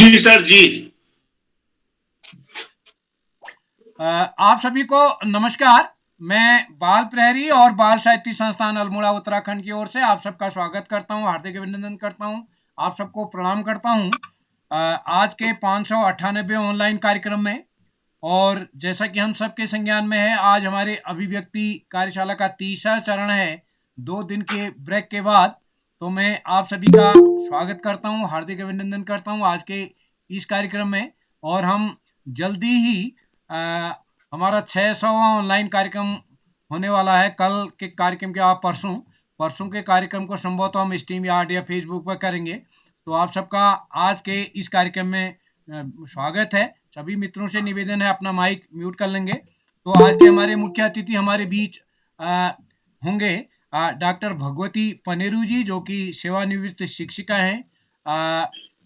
जी sir जी। आप सभी को नमस्कार। मैं बाल प्रहरी और बाल साहित्य संस्थान अल्मोड़ा उत्तराखंड की ओर से आप सबका स्वागत करता हूं, हार्दिक अभिनंदन करता हूं, आप सबको प्रणाम करता हूं आज के 598 ऑनलाइन कार्यक्रम में। और जैसा कि हम सबके संज्ञान में है, आज हमारे अभिव्यक्ति कार्यशाला का तीसरा चरण है 2 दिन के ब्रेक के बाद। तो मैं आप सभी का स्वागत करता हूं, हार्दिक अभिनंदन करता हूं आज के इस कार्यक्रम में। और हम जल्दी ही हमारा 600वां ऑनलाइन कार्यक्रम होने वाला है। कल के कार्यक्रम के आप परसों परसों के कार्यक्रम को संभवतः हम स्ट्रीम यार्ड या फेसबुक पर करेंगे। तो आप सबका आज के इस कार्यक्रम में स्वागत है। सभी मित्रों से निवेदन है अपना माइक म्यूट कर लेंगे। तो आज के हमारे मुख्य अतिथि हमारे बीच होंगे डॉक्टर भगवती पनेरू जी, जो कि सेवानिवृत्त शिक्षिका हैं,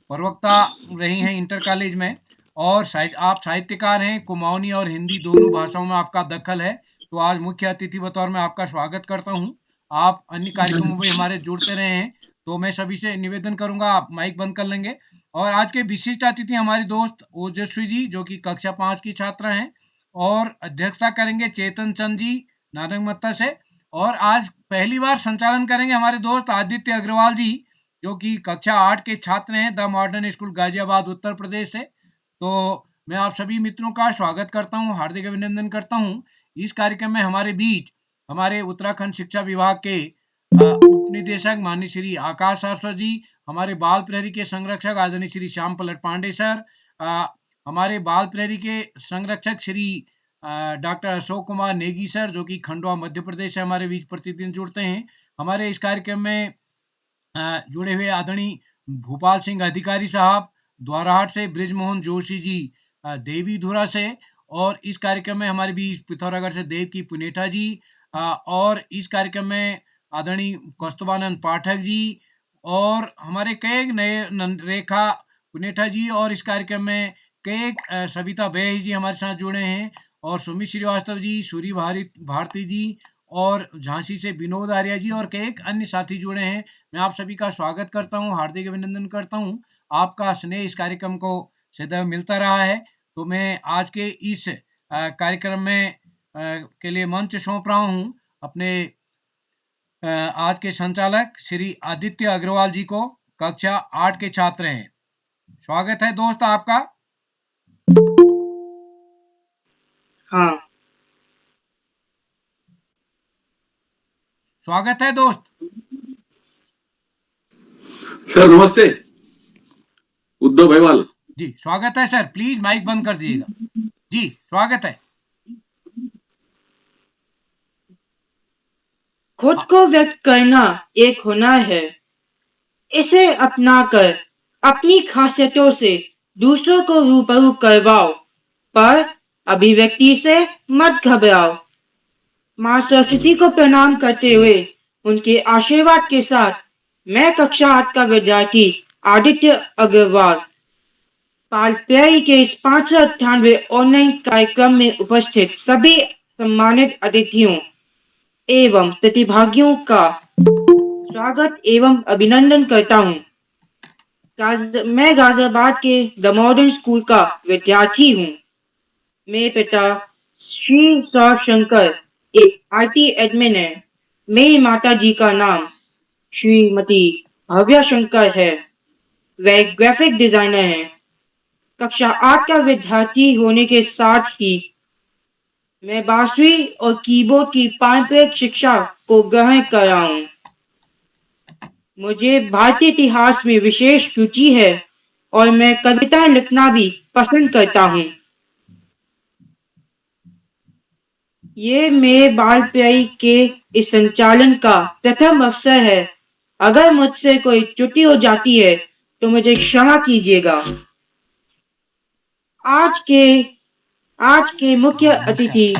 प्रवक्ता रही हैं इंटर कॉलेज में, और आप साहित्यकार हैं। कुमाऊनी और हिंदी दोनों भाषाओं में आपका दखल है। तो आज मुख्य अतिथि बतौर मैं आपका स्वागत करता हूं। आप अन्य कार्यक्रमों में हमारे जुड़ते रहे हैं। तो मैं सभी से निवेदन करूंगा, आप माइक बंद कर लेंगे। और आज के विशिष्ट अतिथि हमारे दोस्त ओजस्वी जी, जो कि कक्षा 5 की छात्रा हैं, और अध्यक्षता करेंगे चेतन चंद जी नारंगमत्ता से। और आज पहली बार संचालन करेंगे हमारे दोस्त आदित्य अग्रवाल जी, जो कि कक्षा 8 के छात्र हैं, the modern school Ghaziabad Uttar Pradesh से। तो मैं आप सभी मित्रों का स्वागत करता हूं, हार्दिक अभिनंदन करता हूं। इस कार्यक्रम में हमारे बीच हमारे उत्तराखंड शिक्षा विभाग के उप निदेशक माननीय श्री आकाश शाश्वत जी, हमारे बाल प्रहरी के संरक्षक आदरणीय श्री श्याम पलट पांडे सर, हमारे बाल प्रहरी के संरक्षक श्री डॉक्टर अशोक कुमार नेगी सर, जो कि खंडवा मध्य प्रदेश से हमारे बीच प्रतिदिन जुड़ते हैं। हमारे इस कार्यक्रम में जुड़े हुए आदरणीय भूपाल सिंह अधिकारी साहब, द्वाराहाट से ब्रिजमोहन जोशी जी, देवीधुरा से, और इस कार्यक्रम में हमारे बीच पिथौरागढ़ से देवकी पुनेठा जी, और इस कार्यक्रम में आदरणीय कौस्तुभानंद पाठक जी, और हमारे कई नए रेखा पुनेठा जी, और इस कार्यक्रम में कई सविता बैज जी हमारे साथ जुड़े हैं, और सुमित श्रीवास्तव जी, सूरी भारती जी, और झांसी से विनोद आर्या जी, और कई अन्य साथी जुड़े हैं। मैं आप सभी का स्वागत करता हूं, हार्दिक अभिनंदन करता हूं। आपका स्नेह इस कार्यक्रम को सदैव मिलता रहा है। तो मैं आज के इस कार्यक्रम में के लिए मंच सौंप रहा हूं अपने आज के संचालक श्री आदित्य अग्रवाल जी को, कक्षा 8 के छात्र हैं। स्वागत है दोस्त आपका। हाँ, स्वागत है दोस्त। सर नमस्ते, उद्धव भाईवाल जी स्वागत है सर, प्लीज माइक बंद कर दीजिएगा। जी स्वागत है। खुद को व्यक्त करना एक हुनर है। इसे अपनाकर अपनी खासियतों से दूसरों को रूबरू करवाओ, पर अभिव्यक्ति से मत घबराओ। माँ सरस्वती को प्रणाम करते हुए उनके आशीर्वाद के साथ मैं कक्षा 8 का विद्यार्थी आदित्य अग्रवाल बाल प्रहरी के इस 598 ऑनलाइन कार्यक्रम में उपस्थित सभी सम्मानित अतिथियों एवं प्रतिभागियों का स्वागत एवं अभिनंदन करता हूँ। मैं गाजियाबाद के द मॉडर्न स्कूल का विद्यार्थी हूँ। मेरे पिता श्री सौर शंकर एक IT एडमिन है। मेरी माता जी का नाम श्रीमती भव्या शंकर है, वह एक ग्राफिक डिजाइनर है। कक्षा 8 का विद्यार्थी होने के साथ ही मैं बांसुरी और कीबोर्ड की पारंपरिक शिक्षा को ग्रहण कर रहा हूँ। मुझे भारतीय इतिहास में विशेष रुचि है और मैं कविताएं लिखना भी पसंद करता हूँ। ये मेरे बाल प्रहरी के इस संचालन का प्रथम अवसर है। अगर मुझसे कोई त्रुटि हो जाती है तो मुझे क्षमा कीजिएगा। आज के मुख्य अतिथि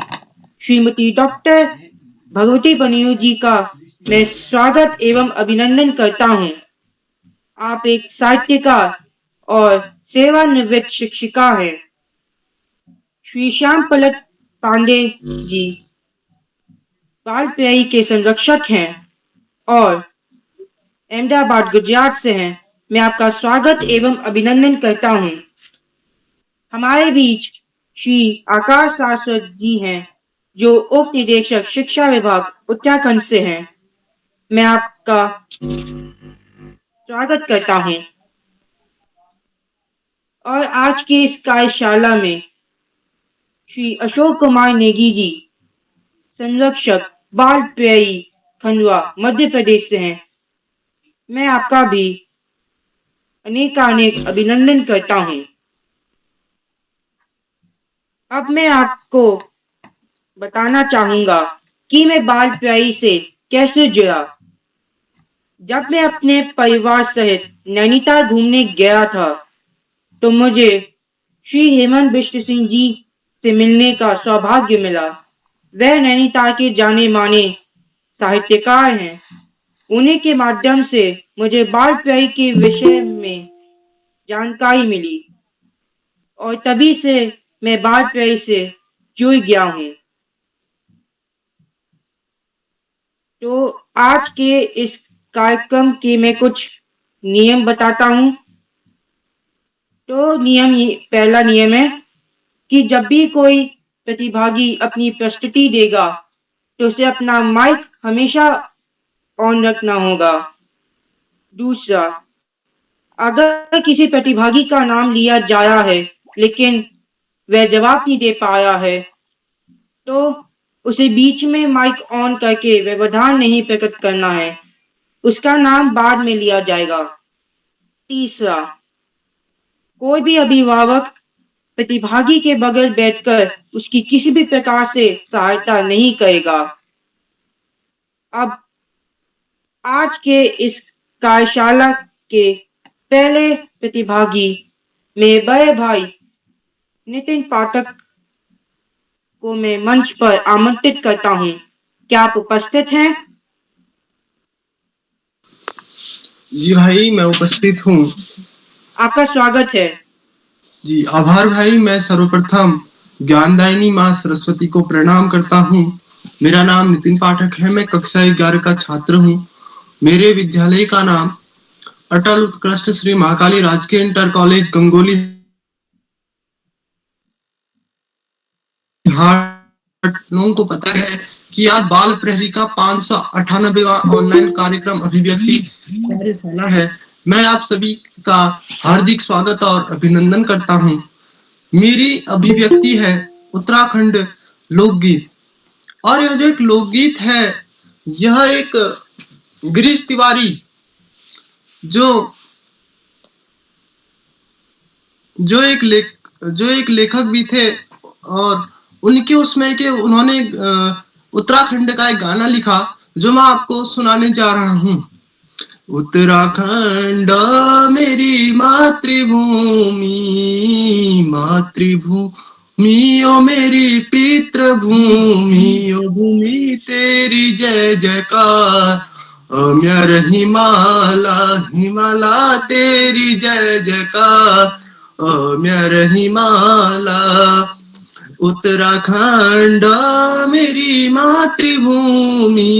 श्रीमती डॉक्टर भगवती पनेरू जी का मैं स्वागत एवं अभिनंदन करता हूँ। आप एक साहित्यकार और सेवानिवृत्त शिक्षिका हैं। श्री श्याम पलट पांडे जी बाल प्रहरी के संरक्षक हैं और अहमदाबाद गुजरात से हैं। मैं आपका स्वागत एवं अभिनंदन करता हूँ। हमारे बीच श्री आकाश शाश्वत जी हैं, जो उप निदेशक शिक्षा विभाग उत्तराखंड से हैं। मैं आपका स्वागत करता हूँ। और आज की इस कार्यशाला में श्री अशोक कुमार नेगी जी, संरक्षक बाल प्रेरी खंडवा मध्य प्रदेश से हैं। मैं आपका भी अनेकानेक अभिनंदन करता हूँ। अब मैं आपको बताना चाहूंगा कि मैं बाल प्रेरी से कैसे जुड़ा। जब मैं अपने परिवार सहित नैनीताल घूमने गया था, तो मुझे श्री हेमंत बिष्ट सिंह जी से मिलने का सौभाग्य मिला। वह नैनीताल के जाने माने साहित्यकार हैं। उन्हीं के माध्यम से मुझे बाल प्रेरी के विषय में जानकारी मिली और तभी से मैं बाल प्रेरी से जुड़ गया हूँ। तो आज के इस कार्यक्रम के मैं कुछ नियम बताता हूँ। तो पहला नियम है कि जब भी कोई प्रतिभागी अपनी प्रस्तुति देगा, तो उसे अपना माइक हमेशा ऑन रखना होगा। दूसरा, अगर किसी प्रतिभागी का नाम लिया जाया है लेकिन वह जवाब नहीं दे पाया है, तो उसे बीच में माइक ऑन करके व्यवधान नहीं प्रकट करना है। उसका नाम बाद में लिया जाएगा। तीसरा, कोई भी अभिभावक प्रतिभागी के बगल बैठकर उसकी किसी भी प्रकार से सहायता नहीं करेगा। अब आज के इस कार्यशाला के पहले प्रतिभागी मेरे बड़े भाई नितिन पाठक को मैं मंच पर आमंत्रित करता हूँ। क्या आप उपस्थित हैं? जी भाई, मैं उपस्थित हूँ। आपका स्वागत है। जी आभार भाई। मैं सर्वप्रथम ज्ञानदायिनी माँ सरस्वती को प्रणाम करता हूँ। मेरा नाम नितिन पाठक है। मैं कक्षा 11 का छात्र हूँ। मेरे विद्यालय का नाम अटल उत्कृष्ट श्री महाकाली राजकीय इंटर कॉलेज गंगोली लोगों को पता है कि आज बाल प्रहरी का 598वां ऑनलाइन कार्यक्रम अभिव्यक्ति कार्यशाला है। मैं आप सभी का हार्दिक स्वागत और अभिनंदन करता हूं। मेरी अभिव्यक्ति है उत्तराखंड लोकगीत, और यह जो एक लोकगीत है, यह एक गिरीश तिवारी जो एक लेखक भी थे, और उनके उसमें के उन्होंने उत्तराखंड का एक गाना लिखा जो मैं आपको सुनाने जा रहा हूँ। उत्तराखंड मेरी मातृभूमि, मातृभूमि ओ मेरी पितृभूमि, ओ भूमि तेरी जय जयकार, अमर हिमाला हिमाला तेरी जय जयकार, अमर हिमाला। उत्तराखंड मेरी मातृभूमि,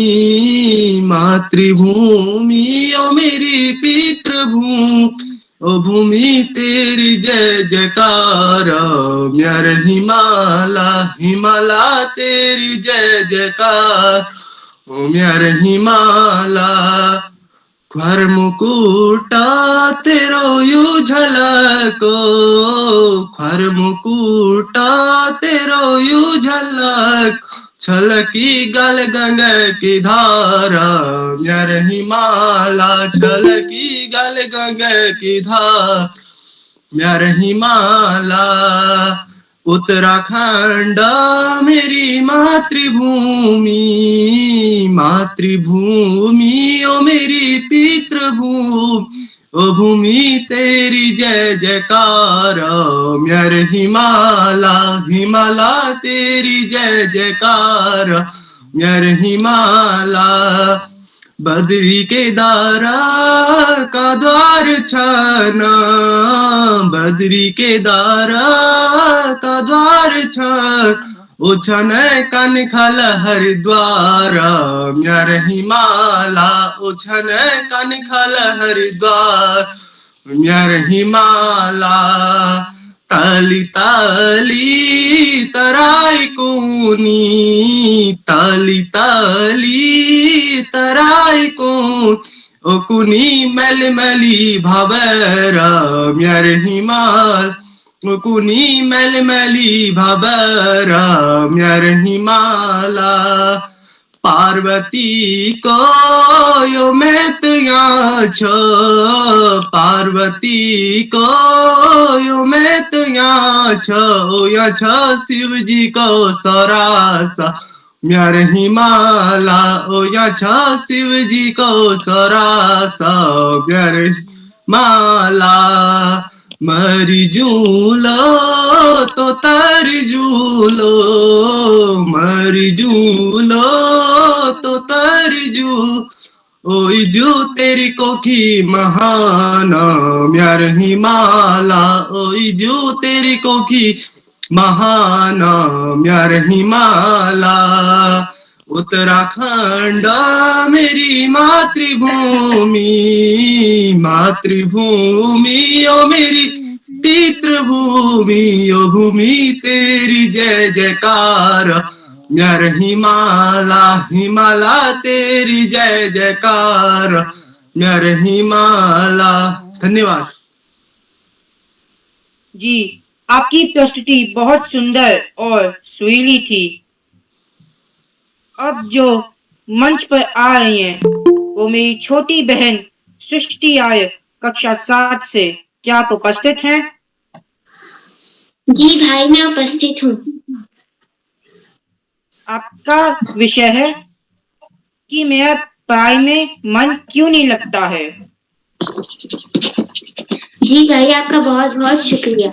मातृभूमि ओ मेरी पितृभूमि, ओ भूमि तेरी जय जयकार, अमर हिमाला हिमाला तेरी जय जयकार, अमर हिमाला। ख्वर मुकुटा तेरो यू झलको, ख्वर मुकुटा तेरो यू झलक, छलकी गल गंगा की धारा, अमर हिमाला छलकी गल गंगा की धारा, अमर हिमाला। उत्तराखंड मेरी मातृभूमि, मातृभूमि ओ मेरी पितृभूमि, ओ भूमि तेरी जय जयकार, अमर हिमाला हिमाला तेरी जय जयकार, अमर हिमाला। बद्री केदारा का द्वार छाना, बद्री केदारा का द्वार छान, उछन कन खल हरिद्वार, अमर हिमाला उछन कन खल हरिद्वार, म्यार हिमाला ताली ताली तराई कोनी ताली ताली तराई कोन ओ कुनी मेल मेली भावेरा म्यार हिमाल ओ कुनी मेल मेली भावेरा म्यार हिमाला पार्वती को यो मैं तया छ पार्वती को यो मैं तया छ शिव जी को सरासा म्यार हिमाला ओ या छ शिव जी को सरासा म्यार माला मरी जूलो तो तर जूलो मरी जूलो तो तर जू ओई जू तेरी कोखी महाना म्यार हिमाला ओई जू तेरी कोखी महाना म्यार हिमाला उत्तराखंड मेरी मातृभूमि मातृभूमि ओ मेरी पितृभूमि ओ भूमि तेरी जय जयकार म्यार हिमाला हिमाला तेरी जय जयकार म्यार हिमाला। धन्यवाद जी, आपकी प्रस्तुति बहुत सुंदर और सुरीली थी। अब जो मंच पर आ रही हैं वो मेरी छोटी बहन सृष्टि आर्य कक्षा 7 से। क्या आप उपस्थित हैं? जी भाई, मैं उपस्थित हूँ। आपका विषय है कि मेरा पढ़ाई में मन क्यों नहीं लगता है। जी भाई, आपका बहुत बहुत शुक्रिया।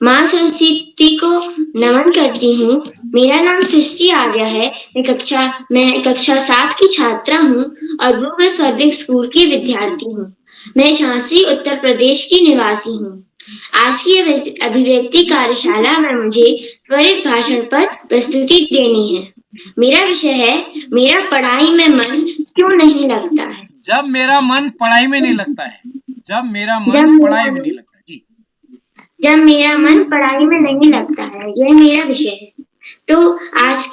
माँ सरस्वती को नमन करती हूँ। मेरा नाम सृष्टि आर्य है। मैं कक्षा 7 की छात्रा हूँ और ब्लूबर्ड्स पब्लिक स्कूल की विद्यार्थी हूँ। मैं झांसी उत्तर प्रदेश की निवासी हूँ। आज की अभिव्यक्ति कार्यशाला में मुझे त्वरित भाषण पर प्रस्तुति देनी है। मेरा विषय है मेरा पढ़ाई में मन क्यों नहीं लगता है। जब मेरा मन पढ़ाई में नहीं लगता है। जब मेरा मन पढ़ाई में नहीं लगता। जी, जब मेरा मन पढ़ाई में नहीं लगता है, यह मेरा विषय है। तो आज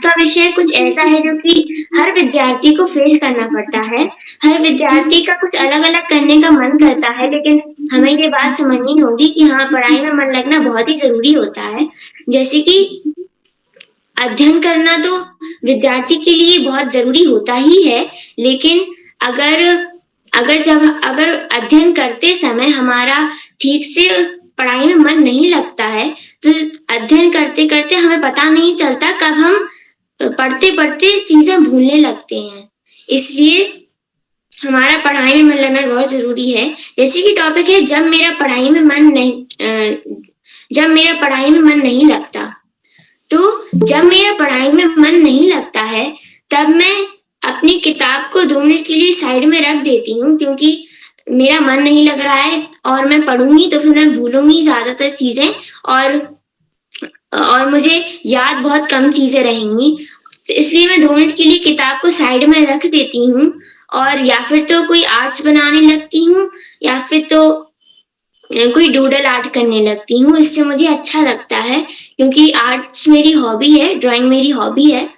का विषय कुछ ऐसा है जो कि हर विद्यार्थी को फेस करना पड़ता है। हर विद्यार्थी का कुछ अलग अलग करने का मन करता है, लेकिन हमें ये बात समझनी होगी कि हाँ, पढ़ाई में मन लगना बहुत ही जरूरी होता है। जैसे कि अध्ययन करना तो विद्यार्थी के लिए बहुत जरूरी होता ही है, लेकिन अगर अध्ययन करते समय हमारा ठीक से पढ़ाई में मन नहीं लगता है तो अध्ययन करते करते हमें पता नहीं चलता कब हम पढ़ते पढ़ते चीजें भूलने लगते हैं। इसलिए हमारा पढ़ाई में मन लगना बहुत जरूरी है। जैसे कि टॉपिक है जब मेरा पढ़ाई में मन नहीं लगता। तो जब मेरा पढ़ाई में मन नहीं लगता है तब मैं अपनी किताब को 2 मिनट के लिए साइड में रख देती हूँ, क्योंकि मेरा मन नहीं लग रहा है और मैं पढ़ूंगी तो फिर मैं भूलूंगी ज्यादातर चीजें और मुझे याद बहुत कम चीजें रहेंगी। तो इसलिए मैं 2 मिनट के लिए किताब को साइड में रख देती हूँ और या फिर तो कोई आर्ट्स बनाने लगती हूँ या फिर तो कोई डूडल आर्ट करने लगती हूँ। इससे मुझे अच्छा लगता है क्योंकि आर्ट्स मेरी हॉबी है, ड्राइंग मेरी हॉबी है।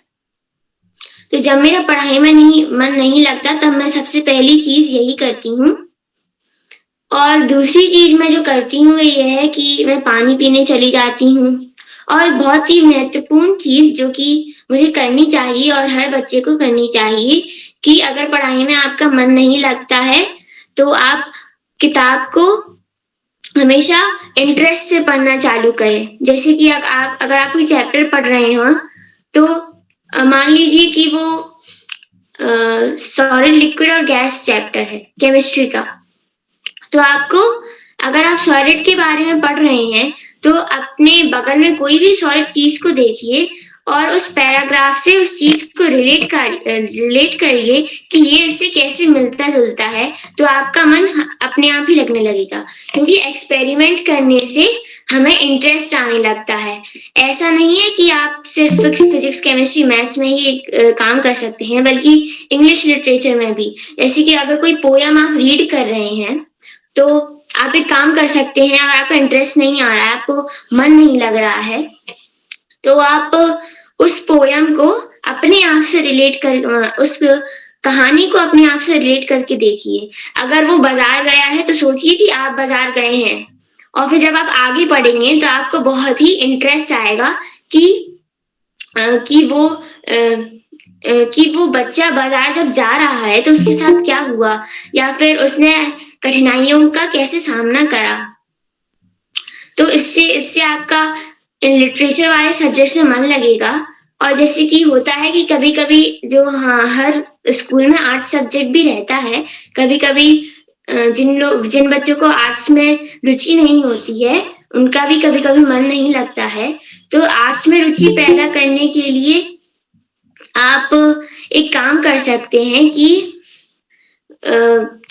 तो जब मेरा पढ़ाई में मन नहीं लगता तब मैं सबसे पहली चीज यही करती हूँ। और दूसरी चीज मैं जो करती हूँ वो ये है कि मैं पानी पीने चली जाती हूँ। और बहुत ही महत्वपूर्ण चीज जो कि मुझे करनी चाहिए और हर बच्चे को करनी चाहिए कि अगर पढ़ाई में आपका मन नहीं लगता है तो आप किताब को हमेशा इंटरेस्ट से पढ़ना चालू करें। जैसे कि अगर आप कोई चैप्टर पढ़ रहे हो तो मान लीजिए कि वो सॉलिड, लिक्विड और गैस चैप्टर है केमिस्ट्री का। तो आपको अगर आप सॉलिड के बारे में पढ़ रहे हैं तो अपने बगल में कोई भी सॉलिड चीज को देखिए और उस पैराग्राफ से उस चीज को रिलेट करिए कि ये इससे कैसे मिलता जुलता है। तो आपका मन अपने आप ही लगने लगेगा, क्योंकि एक्सपेरिमेंट करने से हमें इंटरेस्ट आने लगता है। ऐसा नहीं है कि आप सिर्फ फिजिक्स, केमिस्ट्री, मैथ्स में ही काम कर सकते हैं, बल्कि इंग्लिश लिटरेचर में भी। जैसे कि अगर कोई पोयम आप रीड कर रहे हैं तो आप एक काम कर सकते हैं, अगर आपका इंटरेस्ट नहीं आ रहा है, आपको मन नहीं लग रहा है, तो आप उस पोयम को अपने आप से रिलेट कर, उस कहानी को अपने आप से रिलेट करके देखिए। अगर वो बाजार गया है तो सोचिए कि आप बाजार गए हैं, और फिर जब आप आगे पढ़ेंगे तो आपको बहुत ही इंटरेस्ट आएगा कि वो बच्चा बाजार जब जा रहा है तो उसके साथ क्या हुआ, या फिर उसने कठिनाइयों का कैसे सामना करा। तो इससे आपका लिटरेचर वाले सब्जेक्ट में मन लगेगा। और जैसे कि होता है कि कभी कभी जो हर स्कूल में आर्ट सब्जेक्ट भी रहता है, कभी कभी जिन बच्चों को आर्ट्स में रुचि नहीं होती है उनका भी कभी कभी मन नहीं लगता है। तो आर्ट्स में रुचि पैदा करने के लिए आप एक काम कर सकते हैं कि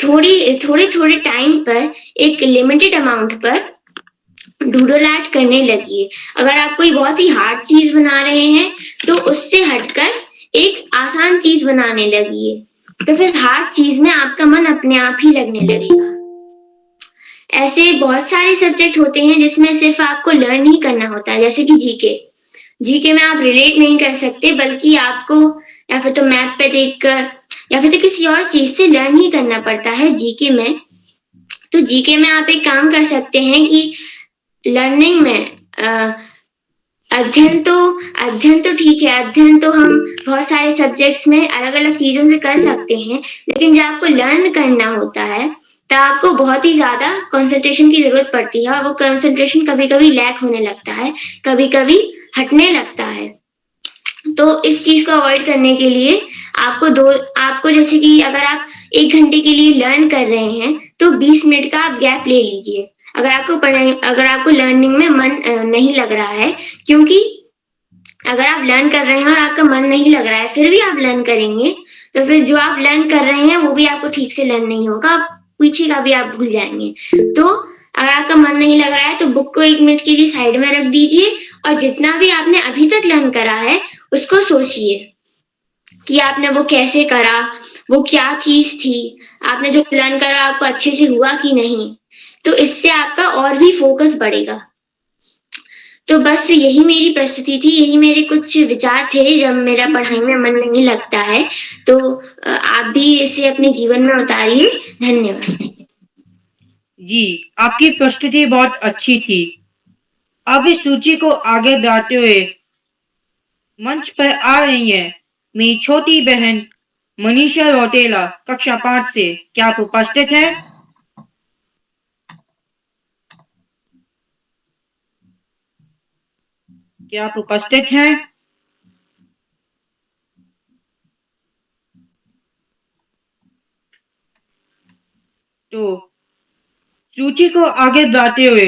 थोड़े टाइम पर एक लिमिटेड अमाउंट पर डूडल आर्ट करने लगिए। अगर आप कोई बहुत ही हार्ड चीज बना रहे हैं तो उससे हटकर एक आसान चीज बनाने लगिए, तो फिर हार्ड चीज में आपका मन अपने आप ही लगने लगेगा। ऐसे बहुत सारे सब्जेक्ट होते हैं जिसमें सिर्फ आपको लर्न ही करना होता है, जैसे कि जीके में आप रिलेट नहीं कर सकते, बल्कि आपको या फिर तो मैप पे देखकर या फिर तो किसी और चीज से लर्न ही करना पड़ता है जीके में। तो जीके में आप एक काम कर सकते हैं कि लर्निंग में अध्ययन तो ठीक है, अध्ययन तो हम बहुत सारे सब्जेक्ट्स में अलग अलग चीजों से कर सकते हैं, लेकिन जब आपको लर्न करना होता है तो आपको बहुत ही ज्यादा कंसंट्रेशन की जरूरत पड़ती है, और वो कंसंट्रेशन कभी कभी लैक होने लगता है, कभी कभी हटने लगता है। तो इस चीज को अवॉइड करने के लिए आपको जैसे कि अगर आप 1 घंटे के लिए लर्न कर रहे हैं तो 20 मिनट का आप गैप ले लीजिए। अगर आपको लर्निंग में मन नहीं लग रहा है, क्योंकि अगर आप लर्न कर रहे हैं और आपका मन नहीं लग रहा है फिर भी आप लर्न करेंगे, तो फिर जो आप लर्न कर रहे हैं वो भी आपको ठीक से लर्न नहीं होगा, पीछे का भी आप भूल जाएंगे। तो अगर आपका मन नहीं लग रहा है तो बुक को 1 मिनट के लिए साइड में रख दीजिए, और जितना भी आपने अभी तक लर्न करा है उसको सोचिए कि आपने वो कैसे करा, वो क्या चीज थी, आपने जो लर्न करा आपको अच्छे से हुआ कि नहीं। तो इससे आपका और भी फोकस बढ़ेगा। तो बस यही मेरी प्रस्तुति थी, यही मेरे कुछ विचार थे जब मेरा पढ़ाई में मन नहीं लगता है। तो आप भी इसे अपने जीवन में उतारिए। धन्यवाद। जी, आपकी प्रस्तुति बहुत अच्छी थी। अब इस सूची को आगे बढ़ाते हुए मंच पर आ रही है मेरी छोटी बहन मनीषा रौतेला, कक्षा 5 से। क्या आप उपस्थित हैं? क्या आप उपस्थित हैं? तो सूची को आगे बढ़ाते हुए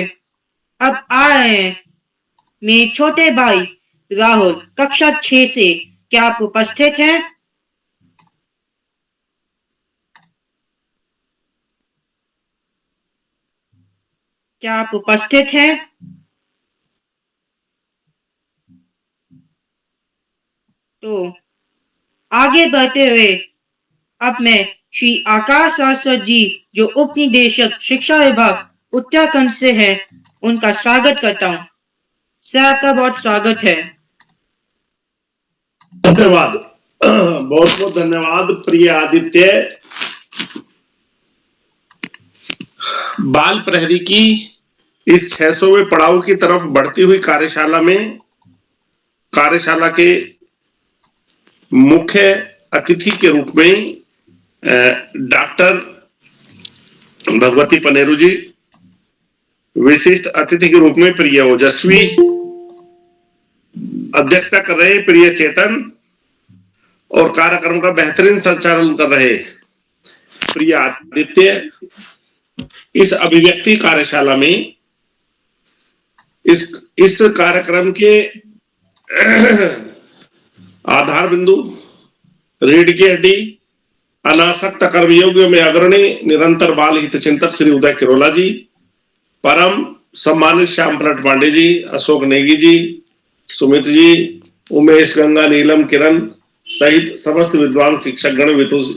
अब आ रहे हैं मेरे छोटे भाई राहुल, कक्षा 6 से। क्या आप उपस्थित हैं? क्या आप उपस्थित हैं? तो आगे बढ़ते हुए अब मैं श्री आकाश शाश्वत जी, जो उप निदेशक शिक्षा विभाग उत्तराखंड से हैं, उनका स्वागत करता हूँ। सर, आपका बहुत स्वागत है। धन्यवाद, बहुत बहुत धन्यवाद प्रिय आदित्य। बाल प्रहरी की इस 600वें पड़ाव की तरफ बढ़ती हुई कार्यशाला के मुख्य अतिथि के रूप में डॉक्टर भगवती पनेरू जी, विशिष्ट अतिथि के रूप में प्रिय ओजस्वी, अध्यक्षता कर रहे प्रिय चेतन, और कार्यक्रम का बेहतरीन संचालन कर रहे प्रिय आदित्य। इस अभिव्यक्ति कार्यशाला में इस कार्यक्रम के आधार बिंदु, रीढ़ की हड्डी, अनासक्त कर्मयोगियों में अग्रणी निरंतर बाल हित चिंतक श्री उदय किरोला जी, परम सम्मानित श्याम प्रट पांडे जी, अशोक नेगी जी, सुमित जी, उमेश, गंगा, नीलम, किरण सहित समस्त विद्वान शिक्षकगण,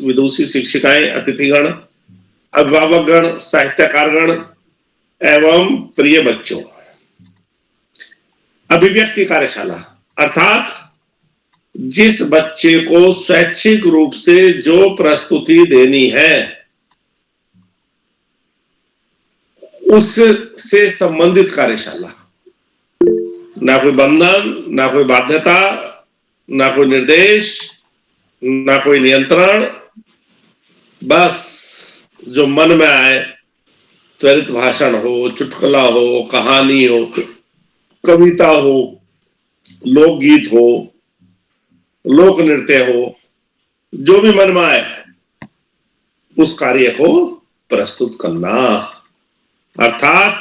विदुषी शिक्षिकाएं, अतिथिगण, अभिभावकगण, साहित्यकारगण एवं प्रिय बच्चों, अभिव्यक्ति कार्यशाला अर्थात जिस बच्चे को स्वैच्छिक रूप से जो प्रस्तुति देनी है उससे संबंधित कार्यशाला, ना कोई बंधन, ना कोई बाध्यता, ना कोई निर्देश, ना कोई नियंत्रण, बस जो मन में आए, त्वरित भाषण हो, चुटकुला हो, कहानी हो, कविता हो, लोकगीत हो, लोक नृत्य हो, जो भी मन में आए उस कार्य को प्रस्तुत करना। अर्थात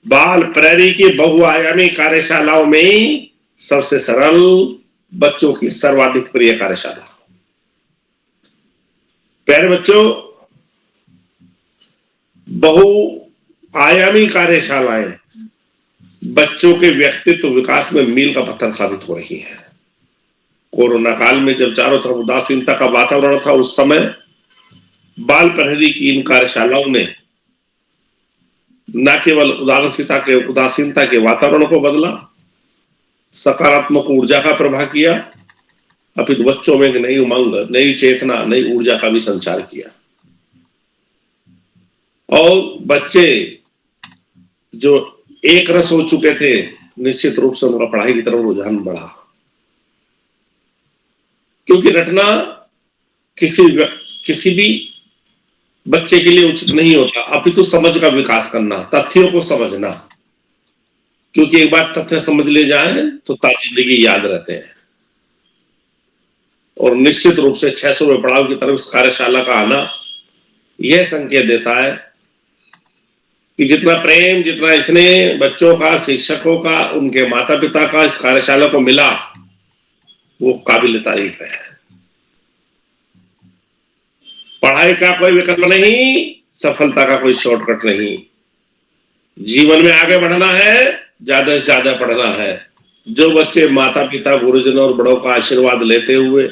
बाल प्रहरी की बहुआयामी कार्यशालाओं में सबसे सरल, बच्चों की सर्वाधिक प्रिय कार्यशाला। प्यारे बच्चों, बहुआयामी कार्यशालाएं बच्चों के व्यक्तित्व विकास में मील का पत्थर साबित हो रही है। कोरोना काल में जब चारों तरफ उदासीनता का वातावरण था, उस समय बाल प्रहरी की इन कार्यशालाओं ने न केवल उदासीनता के वातावरण को बदला, सकारात्मक ऊर्जा का प्रवाह किया, अपितु बच्चों में एक नई उमंग, नई चेतना, नई ऊर्जा का भी संचार किया। और बच्चे जो एक रस हो चुके थे, निश्चित रूप से उनका पढ़ाई की तरफ रुझान बढ़ा, क्योंकि रटना किसी भी बच्चे के लिए उचित नहीं होता, अपितु समझ का विकास करना, तथ्यों को समझना, क्योंकि एक बार तथ्य समझ ले जाए तो जिंदगी याद रहते हैं। और निश्चित रूप से 600वें पड़ाव की तरफ इस कार्यशाला का आना यह संकेत देता है कि जितना प्रेम, जितना स्नेह बच्चों का, शिक्षकों का, उनके माता पिता का इस कार्यशाला को मिला, वो काबिल तारीफ है। पढ़ाई का कोई विकल्प नहीं, सफलता का कोई शॉर्टकट नहीं। जीवन में आगे बढ़ना है, ज्यादा से ज्यादा पढ़ना है। जो बच्चे माता पिता, गुरुजन और बड़ों का आशीर्वाद लेते हुए,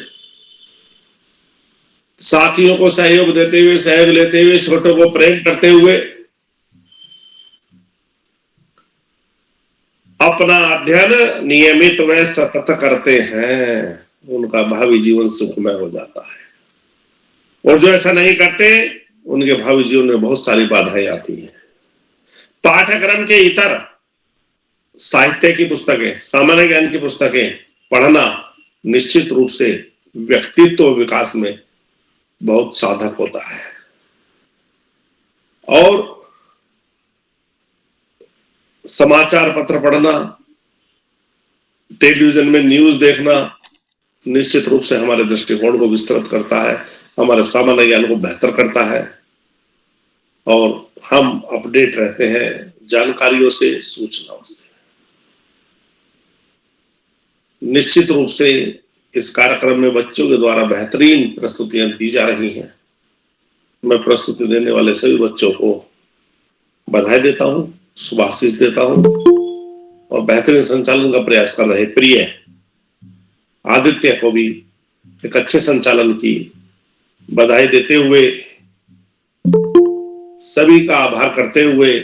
साथियों को सहयोग देते हुए, सहयोग लेते हुए, छोटों को प्रेम करते हुए अपना अध्ययन नियमित व सतत करते हैं, उनका भावी जीवन सुखमय हो जाता है। और जो ऐसा नहीं करते, उनके भावी जीवन में बहुत सारी बाधाएं आती हैं। पाठ्यक्रम के इतर साहित्य की पुस्तकें, सामान्य ज्ञान की पुस्तकें पढ़ना निश्चित रूप से व्यक्तित्व विकास में बहुत साधक होता है। और समाचार पत्र पढ़ना, टेलीविजन में न्यूज देखना निश्चित रूप से हमारे दृष्टिकोण को विस्तृत करता है, हमारे सामान्य ज्ञान को बेहतर करता है, और हम अपडेट रहते हैं जानकारियों से, सूचनाओं से। निश्चित रूप से इस कार्यक्रम में बच्चों के द्वारा बेहतरीन प्रस्तुतियां दी जा रही हैं। मैं प्रस्तुति देने वाले सभी बच्चों को बधाई देता हूं, शुभाशीष देता हूं, और बेहतरीन संचालन का प्रयास कर रहे प्रिय आदित्य को भी एक अच्छे संचालन की बधाई देते हुए, सभी का आभार करते हुए,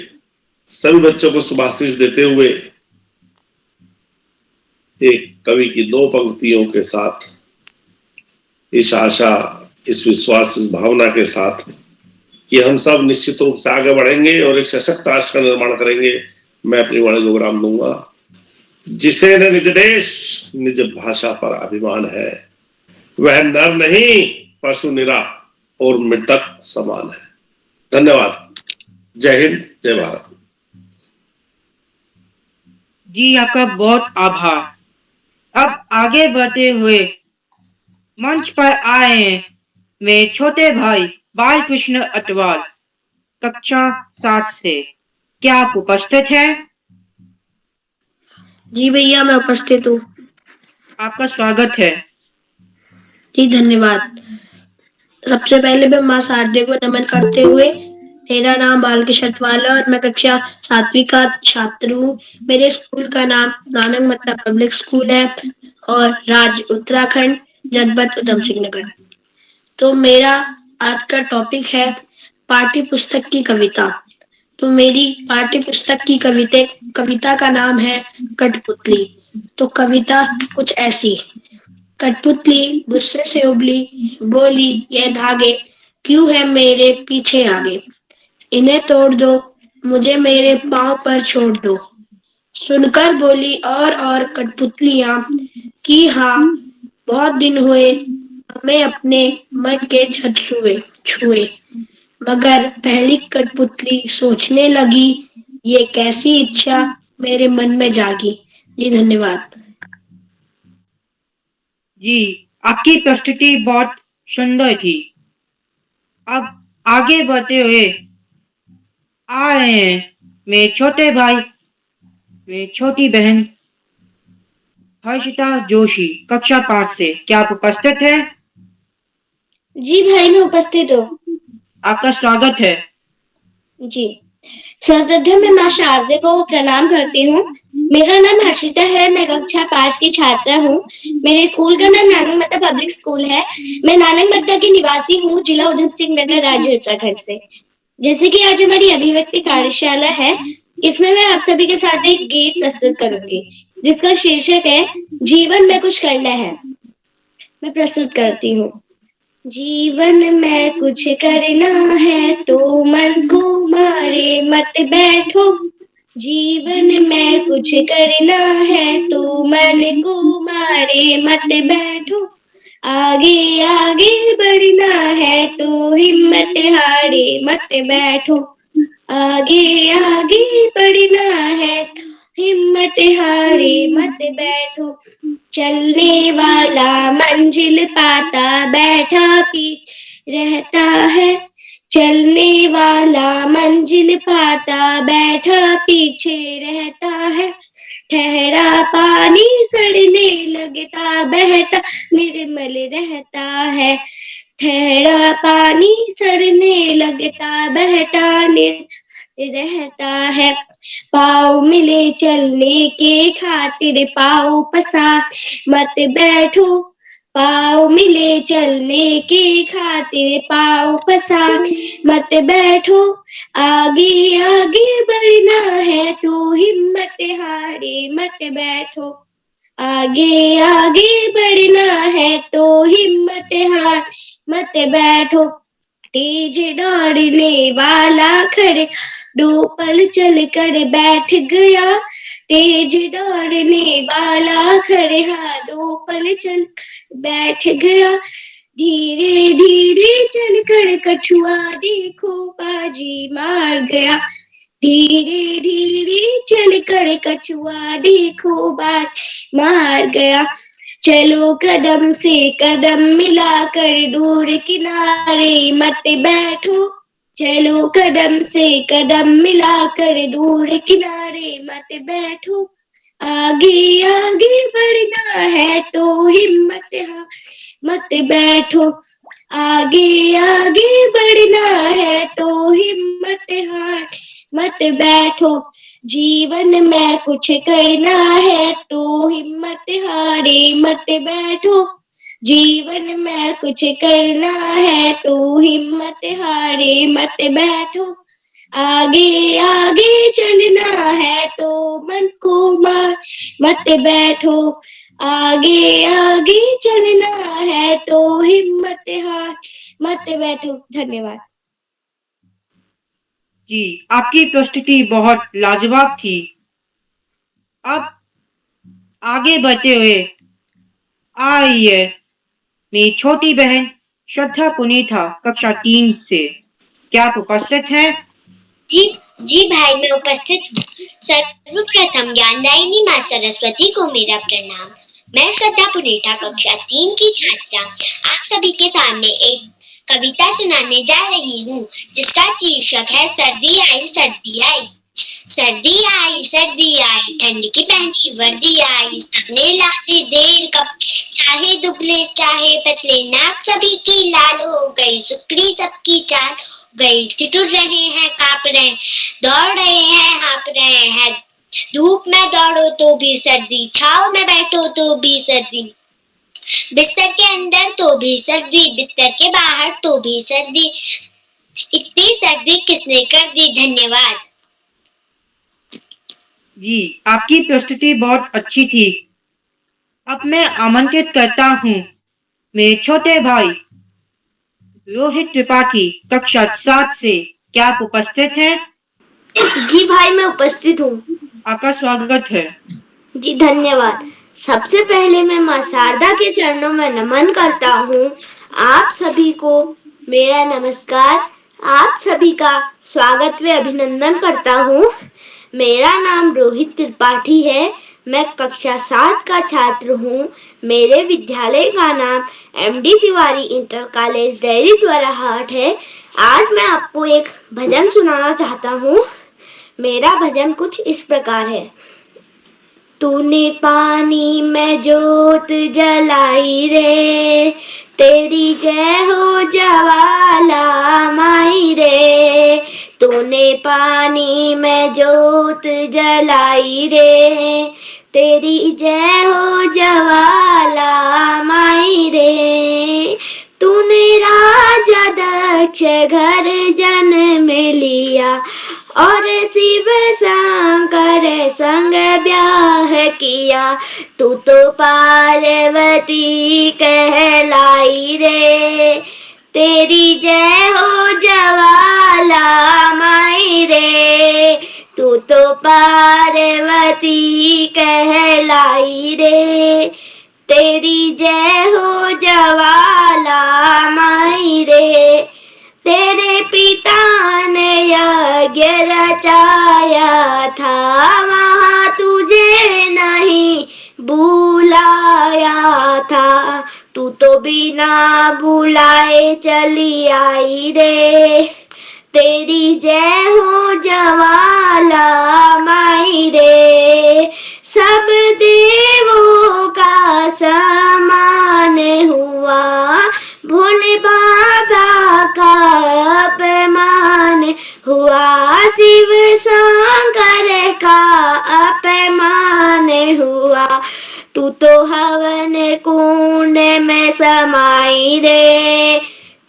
सभी बच्चों को शुभाशीष देते हुए, एक कवि की 2 पंक्तियों के साथ, इस आशा, इस विश्वास, इस भावना के साथ कि हम सब निश्चित रूप से आगे बढ़ेंगे और एक सशक्त राष्ट्र का निर्माण करेंगे, मैं अपनी वाणी को विराम दूंगा। जिसे न निज देश निज भाषा पर अभिमान है, वह नर नहीं पशु निरा और मृतक समान है। धन्यवाद। जय हिंद, जय भारत। जी आपका बहुत आभार। अब आगे बढ़ते हुए मंच पर आए हैं मेरे छोटे भाई बालकृष्ण अटवाल, कक्षा 7 से। क्या आप उपस्थित हैं? जी भैया, मैं उपस्थित हूँ। आपका स्वागत है। जी धन्यवाद। सबसे पहले मैं माँ शारदे को नमन करते हुए, मेरा नाम बालकृष्ण अटवाल है और मैं कक्षा 7वीं का छात्र हूँ। मेरे स्कूल का नाम नानक मत्ता पब्लिक स्कूल है और राज्य उत्तराखंड, जनपद उधम सिंह नगर। तो मेरा आज का टॉपिक है पाठ्य पुस्तक की कविता। तो मेरी पाठ्य पुस्तक की कविता का नाम है कठपुतली। तो कविता कुछ ऐसी। कठपुतली गुस्से से उबली, बोली ये धागे क्यों है मेरे पीछे आगे, इन्हें तोड़ दो, मुझे मेरे पाँव पर छोड़ दो। सुनकर बोली और कठपुतलियां कि हाँ, बहुत दिन हुए हमें अपने मन के छत छुए। मगर पहली कठपुतली सोचने लगी, ये कैसी इच्छा मेरे मन में जागी। जी धन्यवाद। जी, आपकी प्रस्तुति बहुत सुंदर थी। अब आगे बढ़ते हुए आ रहे हैं मेरे छोटे भाई, मेरी छोटी बहन हर्षिता जोशी, कक्षा 5 से। क्या आप उपस्थित हैं? जी भाई, मैं उपस्थित हूँ। आपका स्वागत है। जी, सर्वप्रथम मैं माँ शारदे को प्रणाम करती हूँ। मेरा नाम हर्षिता है, मैं कक्षा 5 की छात्रा हूँ। मेरे स्कूल का नाम नानक मत्ता पब्लिक स्कूल है। मैं नानक मत्ता की निवासी हूँ, जिला उधम सिंह नगर, राज्य उत्तराखंड से। जैसे कि आज हमारी अभिव्यक्ति कार्यशाला है, इसमें मैं आप सभी के साथ एक गीत प्रस्तुत करूंगी, जिसका शीर्षक है जीवन में कुछ करना है। मैं प्रस्तुत करती हूँ। जीवन में कुछ करना है तो मन को मारे मत बैठो, जीवन में कुछ करना है तो मन को मारे मत बैठो, आगे आगे बढ़ना है तो हिम्मत हारे मत बैठो, आगे आगे बढ़ना है हिम्मत हारे मत बैठो, चलने वाला मंजिल पाता बैठा पीछे रहता है, चलने वाला मंजिल पाता बैठा पीछे रहता है, ठहरा पानी सड़ने लगता बहता निर्मल रहता है, ठहरा पानी सड़ने लगता बहता निर्मल रहता है, पाँव मिले चलने के खातिर पाँव पसार मत बैठो, पाँव मिले चलने के खातिर पाँव पसार मत बैठो, आगे आगे बढ़ना है तो हिम्मत हारे मत बैठो, आगे आगे बढ़ना है तो हिम्मत हार मत बैठो, तेज दौड़ने वाला खड़े दो पल चल कर बैठ गया, तेज दौड़ने वाला खड़े दो पल चल बैठ गया, धीरे धीरे चल कर कछुआ देखो बाजी मार गया, धीरे धीरे चल कर कछुआ देखो बाजी मार गया, चलो कदम से कदम मिलाकर दूर किनारे मत बैठो, चलो कदम से कदम मिलाकर दूर किनारे मत बैठो, आगे आगे बढ़ना है तो हिम्मत हार मत बैठो, आगे आगे बढ़ना है तो हिम्मत हार मत बैठो, जीवन में कुछ करना है तो हिम्मत हारे मत बैठो, जीवन में कुछ करना है तो हिम्मत हारे मत बैठो, आगे आगे चलना है तो मन को मार मत बैठो, आगे आगे चलना है तो हिम्मत हार मत बैठो। धन्यवाद। जी, आपकी प्रस्तुति बहुत लाजवाब थी। अब आगे बढ़ते हुए आ रही है मेरी छोटी बहन श्रद्धा पुनीता, कक्षा 3 से। क्या आप उपस्थित हैं? जी भाई, मैं उपस्थित हूँ। सर्वप्रथम ज्ञानदायिनी माँ सरस्वती को मेरा प्रणाम। मैं श्रद्धा पुनीता, कक्षा 3 की छात्रा, आप सभी के सामने एक कविता सुनाने जा रही हूँ, जिसका शीर्षक है सर्दी आई सर्दी आई। सर्दी आई सर्दी आई, ठंड की पहनी वर्दी आई, सबने लाते देर कप, चाहे दुबले चाहे पतले, नाक सभी की लाल हो गई, सुकड़ी सबकी चाल गई, ठिठुर रहे हैं कांप रहे, दौड़ रहे हैं हाँप रहे हैं, धूप में दौड़ो तो भी सर्दी, छाव में बैठो तो भी सर्दी, बिस्तर के अंदर तो भी सर्दी, बिस्तर के बाहर तो भी सर्दी, इतनी सर्दी किसने कर दी? धन्यवाद। जी, आपकी प्रस्तुति बहुत अच्छी थी। अब मैं आमंत्रित करता हूँ मेरे छोटे भाई रोहित त्रिपाठी कक्षा 7 से। क्या आप उपस्थित हैं? जी भाई, मैं उपस्थित हूँ। आपका स्वागत है। जी धन्यवाद। सबसे पहले मैं माँ शारदा के चरणों में नमन करता हूँ। आप सभी को मेरा नमस्कार। आप सभी का स्वागत व अभिनंदन करता हूँ। मेरा नाम रोहित त्रिपाठी है। मैं कक्षा 7 का छात्र हूँ। मेरे विद्यालय का नाम MD Tiwari inter college dairy द्वारा हाट है। आज मैं आपको एक भजन सुनाना चाहता हूँ। मेरा भजन कुछ इस प्रकार है। तूने पानी में जोत जलाई रे, तेरी जय हो ज्वाला माई रे। तूने पानी में जोत जलाई रे, तेरी जय हो ज्वाला माई रे। तूने राजा दक्ष घर जन्म लिया और शिव शंकर संग ब्याह किया। तू तो पार्वती कहलाई रे, तेरी जय हो ज्वाला माई रे। तू तो पार्वती कहलाई रे, तेरी जय हो ज्वाला माई रे। तेरे पिता ने यज्ञ रचाया था, वहाँ तुझे नहीं बुलाया था। तू तो बिना बुलाए चली आई रे, तेरी जय हो ज्वाला माई रे। सब देवों का समान हुआ, भोले बाबा का अपमान हुआ। शिव शंकर का अपमान हुआ। तू तो हवन कुंड में समाई रे,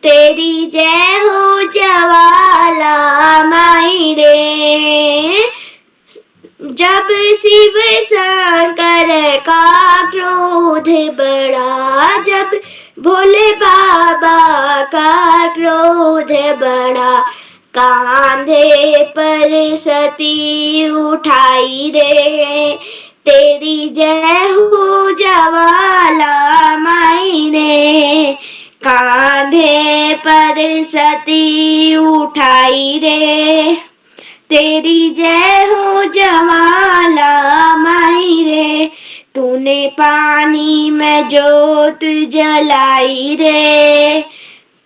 तेरी जय हो ज्वाला माई रे। जब शिव शंकर का क्रोध बढ़ा, जब भोले बाबा का क्रोध बढ़ा, कांधे पर सती उठाई रे, तेरी जय हो ज्वाला माई रे। कांधे पर सती उठाई रे, तेरी जय हो ज्वाला माई रे। तूने पानी में जोत जलाई रे,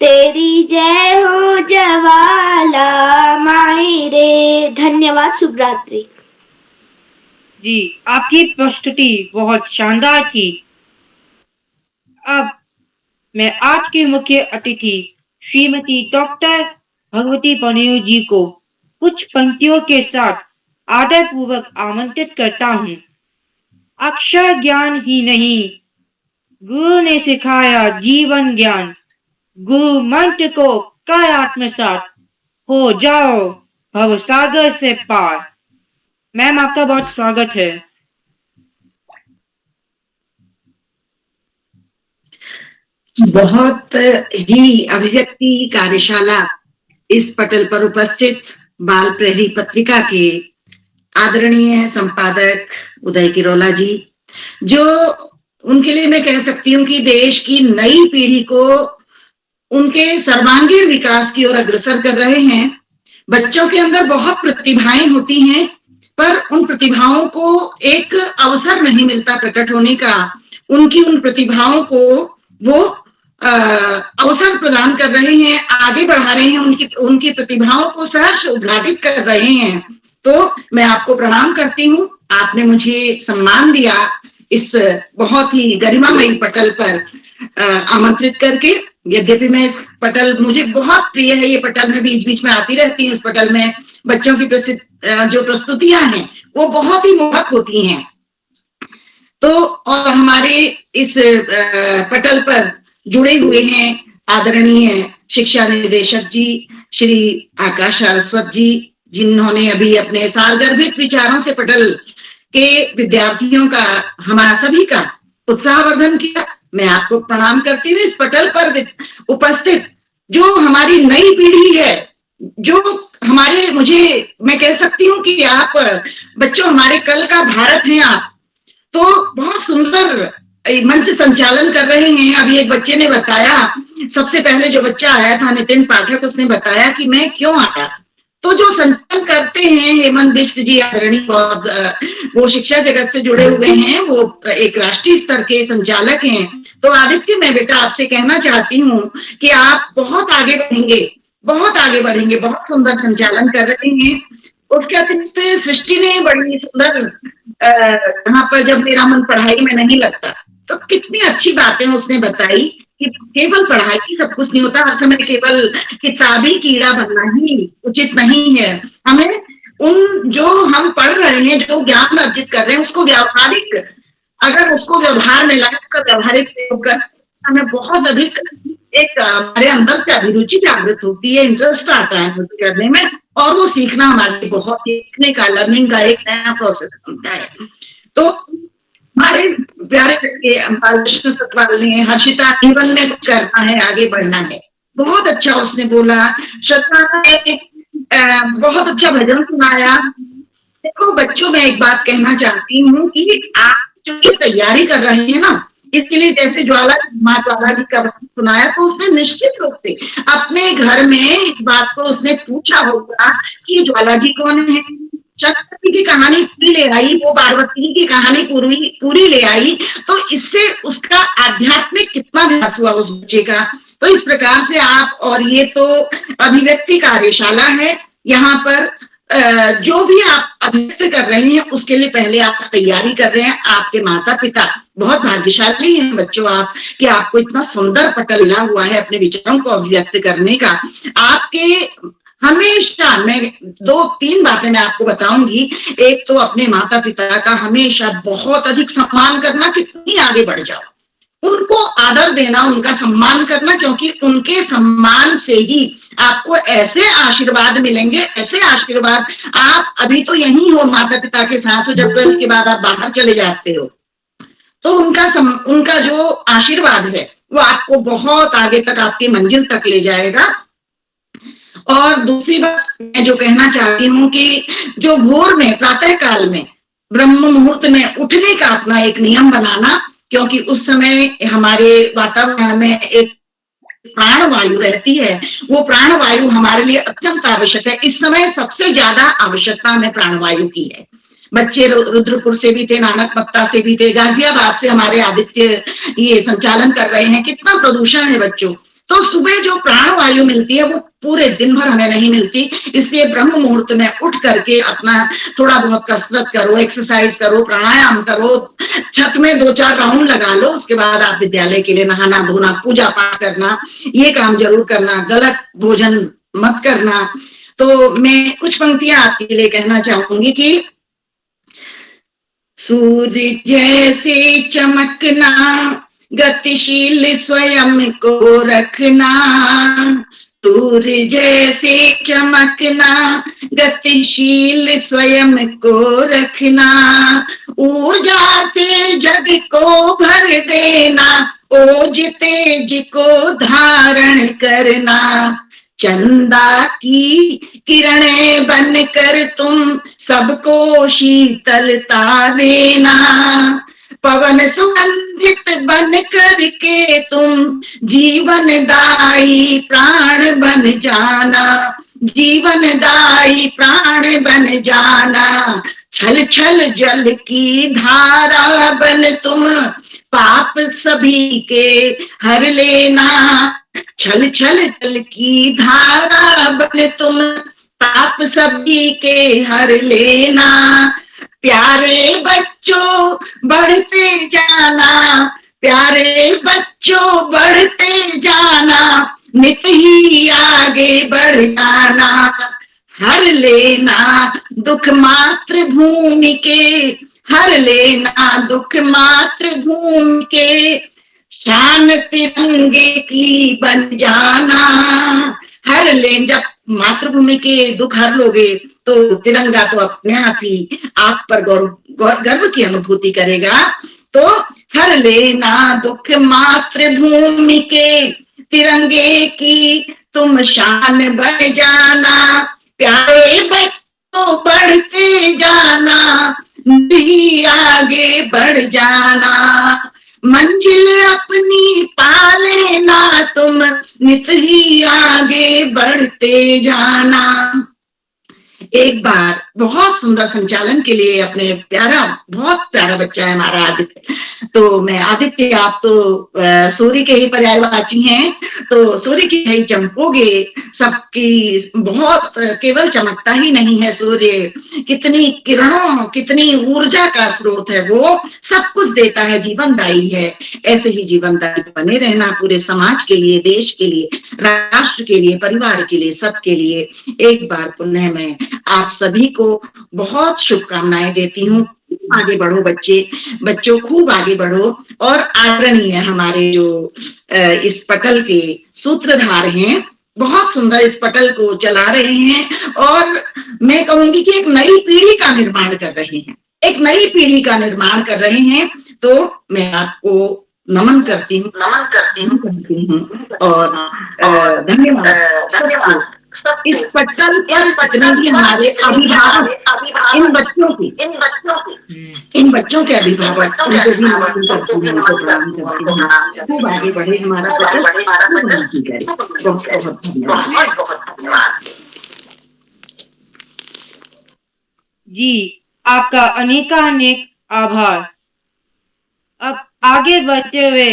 तेरी जय हो ज्वाला माई रे। धन्यवाद। शुभ रात्रि। जी, आपकी प्रस्तुति बहुत शानदार थी। अब मैं आज की मुख्य अतिथि श्रीमती डॉक्टर भगवती पनेरू जी को कुछ पंक्तियों के साथ आदर पूर्वक आमंत्रित करता हूँ। अक्षर ज्ञान ही नहीं, गुरु ने सिखाया जीवन ज्ञान। गुरु मंत्र को कर आत्मसात, हो जाओ भव सागर से पार। मैम, आपका बहुत स्वागत है। बहुत ही अभिव्यक्ति कार्यशाला इस पटल पर उपस्थित बाल प्रहरी पत्रिका के आदरणीय संपादक उदय किरोला जी, जो उनके लिए मैं कह सकती हूँ कि देश की नई पीढ़ी को उनके सर्वांगीण विकास की ओर अग्रसर कर रहे हैं। बच्चों के अंदर बहुत प्रतिभाएं होती हैं, पर उन प्रतिभाओं को एक अवसर नहीं मिलता प्रकट होने का। उनकी उन प्रतिभाओं को वो अवसर प्रदान कर रहे हैं, आगे बढ़ा रहे हैं, उनकी प्रतिभाओं को सहर्ष उद्घाटित कर रहे हैं। तो मैं आपको प्रणाम करती हूँ। आपने मुझे सम्मान दिया इस बहुत ही गरिमामयी पटल पर आमंत्रित करके। यद्यपि मैं इस पटल, मुझे बहुत प्रिय है ये पटल, मैं बीच बीच में आती रहती हूँ। इस पटल में बच्चों की जो प्रस्तुतियां हैं वो बहुत ही मोहक होती हैं। तो और हमारे इस पटल पर जुड़े हुए हैं आदरणीय शिक्षा निदेशक जी, श्री आकाश सारस्वत जी, जिन्होंने अभी अपने सारगर्भित विचारों से पटल के विद्यार्थियों का, हमारा सभी का उत्साहवर्धन किया। मैं आपको प्रणाम करती हूँ। इस पटल पर उपस्थित जो हमारी नई पीढ़ी है, जो हमारे, मैं कह सकती हूँ कि आप बच्चों हमारे कल का भारत हैं आप, तो बहुत सुंदर मंच संचालन कर रहे हैं। अभी एक बच्चे ने बताया, सबसे पहले जो बच्चा आया था नितिन पाठक, उसने बताया कि मैं क्यों आया। तो जो संचालन करते हैं हेमंत बिष्ट जी आदरणीय, वो शिक्षा जगत से जुड़े हुए हैं, वो एक राष्ट्रीय स्तर के संचालक हैं। तो आदित्य, मैं बेटा आपसे कहना चाहती हूँ कि आप बहुत आगे बढ़ेंगे, बहुत आगे बढ़ेंगे, बहुत सुंदर संचालन कर रहे हैं। उसके अतिरिक्त सृष्टि ने बड़ी सुंदर, यहाँ पर जब मेरा मन पढ़ाई में नहीं लगता, तो कितनी अच्छी बातें उसने बताई कि केवल पढ़ाई ही सब कुछ नहीं होता, हर समय केवल किताबी कीड़ा बनना ही उचित नहीं है। हमें जो हम पढ़ रहे हैं, जो ज्ञान अर्जित कर रहे हैं, उसको व्यावहारिक, अगर उसको व्यवहार में लाए, उसका व्यावहारिक प्रयोग कर, हमें बहुत अधिक एक हमारे अंदर से अभिरुचि जागृत होती है, इंटरेस्ट आता है करने में, और वो सीखना हमारे बहुत सीखने का, लर्निंग का एक नया प्रोसेस बनता है। तो हमारे प्यारे बालकृष्ण सतपाल ने, हर्षिता, जीवन में कुछ करना है, आगे बढ़ना है, बहुत अच्छा उसने बोला। श्रद्धा ने बहुत अच्छा भजन सुनाया। देखो बच्चों, मैं एक बात कहना चाहती हूँ कि आप जो ये तैयारी कर रहे हैं ना, इसके लिए जैसे ज्वाला जी का सुनाया, तो उसने निश्चित रूप से अपने घर में इस बात को उसने पूछा होगा कि ज्वाला जी कौन है। शक्ति की कहानी पूरी ले आई, वो पार्वती की कहानी पूरी ले आई, तो इससे उसका आध्यात्मिक कितना विकास हुआ उस बच्चे का। तो इस प्रकार से आप, और ये तो अभिव्यक्ति कार्यशाला है, यहाँ पर जो भी आप अभिव्यक्त कर रहे हैं उसके लिए पहले आप तैयारी कर रहे हैं। आपके माता पिता बहुत भाग्यशाली हैं बच्चों आप, कि आपको इतना सुंदर पटल मिला हुआ है अपने विचारों को अभिव्यक्त करने का। आपके हमेशा, मैं 2-3 बातें मैं आपको बताऊंगी। एक तो अपने माता पिता का हमेशा बहुत अधिक सम्मान करना, कितनी आगे बढ़ जाओ, उनको आदर देना, उनका सम्मान करना, क्योंकि उनके सम्मान से ही आपको ऐसे आशीर्वाद मिलेंगे, ऐसे आशीर्वाद। आप अभी तो यही हो माता पिता के साथ, हो जब इसके बाद आप बाहर चले जाते हो, तो उनका जो आशीर्वाद है वो आपको बहुत आगे तक, आपकी मंजिल तक ले जाएगा। और दूसरी बात मैं जो कहना चाहती हूँ कि जो भोर में, प्रातः काल में, ब्रह्म मुहूर्त में उठने का अपना एक नियम बनाना, क्योंकि उस समय हमारे वातावरण में एक प्राण वायु रहती है, वो प्राण वायु हमारे लिए अत्यंत आवश्यक है। इस समय सबसे ज्यादा आवश्यकता हमें प्राण वायु की है। बच्चे रुद्रपुर से भी थे, नानकमत्ता से भी थे, गाजियाबाद से हमारे आदित्य ये संचालन कर रहे हैं। कितना प्रदूषण है बच्चों। तो सुबह जो प्राण वायु मिलती है वो पूरे दिन भर हमें नहीं मिलती, इसलिए ब्रह्म मुहूर्त में उठ करके अपना थोड़ा बहुत कसरत करो, एक्सरसाइज करो, प्राणायाम करो, छत में 2-4 राउंड लगा लो। उसके बाद आप विद्यालय के लिए नहाना धोना, पूजा पाठ करना, ये काम जरूर करना, गलत भोजन मत करना। तो मैं कुछ पंक्तियां आपके लिए कहना चाहूंगी कि सूर्य जैसे चमकना, गतिशील स्वयं को रखना, सूर्य जैसे चमकना, गतिशील स्वयं को रखना, ऊर्जा से जग को भर देना, ओज तेज को धारण करना, चंदा की किरणें बनकर तुम सबको शीतलता देना, पवन सुगंधित बन करके तुम जीवन दायी प्राण बन जाना, जीवन दायी प्राण बन जाना, छल छल जल की धारा बन तुम पाप सभी के हर लेना, छल छल जल की धारा बन तुम पाप सभी के हर लेना, प्यारे बच्चों बढ़ते जाना, प्यारे बच्चों बढ़ते जाना, नित ही आगे बढ़ जाना, हर लेना दुख मातृभूमि के, हर लेना दुख मातृभूमि के, शान तिरंगे की बन जाना, हर ले। जब मातृभूमि के दुख हर लोगे तो तिरंगा तो अपने आप ही आप पर गर्व की अनुभूति करेगा। तो हर लेना दुख मातृभूमि के, तिरंगे की तुम शान बढ़ जाना, प्यारे बच्चों बढ़ते जाना, भी आगे बढ़ जाना, मंजिल अपनी पा लेना तुम, नित ही आगे बढ़ते जाना। एक बार बहुत सुंदर संचालन के लिए अपने बहुत प्यारा बच्चा है हमारा आदित्य। तो मैं आदित्य, आप तो सूर्य के ही पर्यायवाची हैं, तो सूर्य की ही चमकोगे, सबकी बहुत केवल चमकता ही नहीं है सूर्य, कितनी किरणों कितनी ऊर्जा का स्रोत है, वो सब कुछ देता है, जीवनदायी है। ऐसे ही जीवनदायी बने रहना पूरे समाज के लिए, देश के लिए, राष्ट्र के लिए, परिवार के लिए, सबके लिए। एक बार पुनः मैं आप सभी को बहुत शुभकामनाएं देती हूँ। आगे बढ़ो बच्चों खूब आगे बढ़ो। और आदरणीय हमारे जो इस पटल के सूत्रधार हैं, बहुत सुंदर इस पटल को चला रहे हैं और मैं कहूंगी कि एक नई पीढ़ी का निर्माण कर रहे हैं, एक नई पीढ़ी का निर्माण कर रहे हैं। तो मैं आपको नमन करती हूँ और धन्यवाद। इस पटल पर जितने भी हमारे अभिभावक, इन बच्चों के अभिभावक, उनको भी नमन करती हूँ, उनको प्रणाम करती हूँ। खूब आगे बढ़े हमारा पटल, खूब उन्नति करे। बहुत बहुत धन्यवाद। जी, आपका अनेकानेक आभार। अब आगे बढ़ते हुए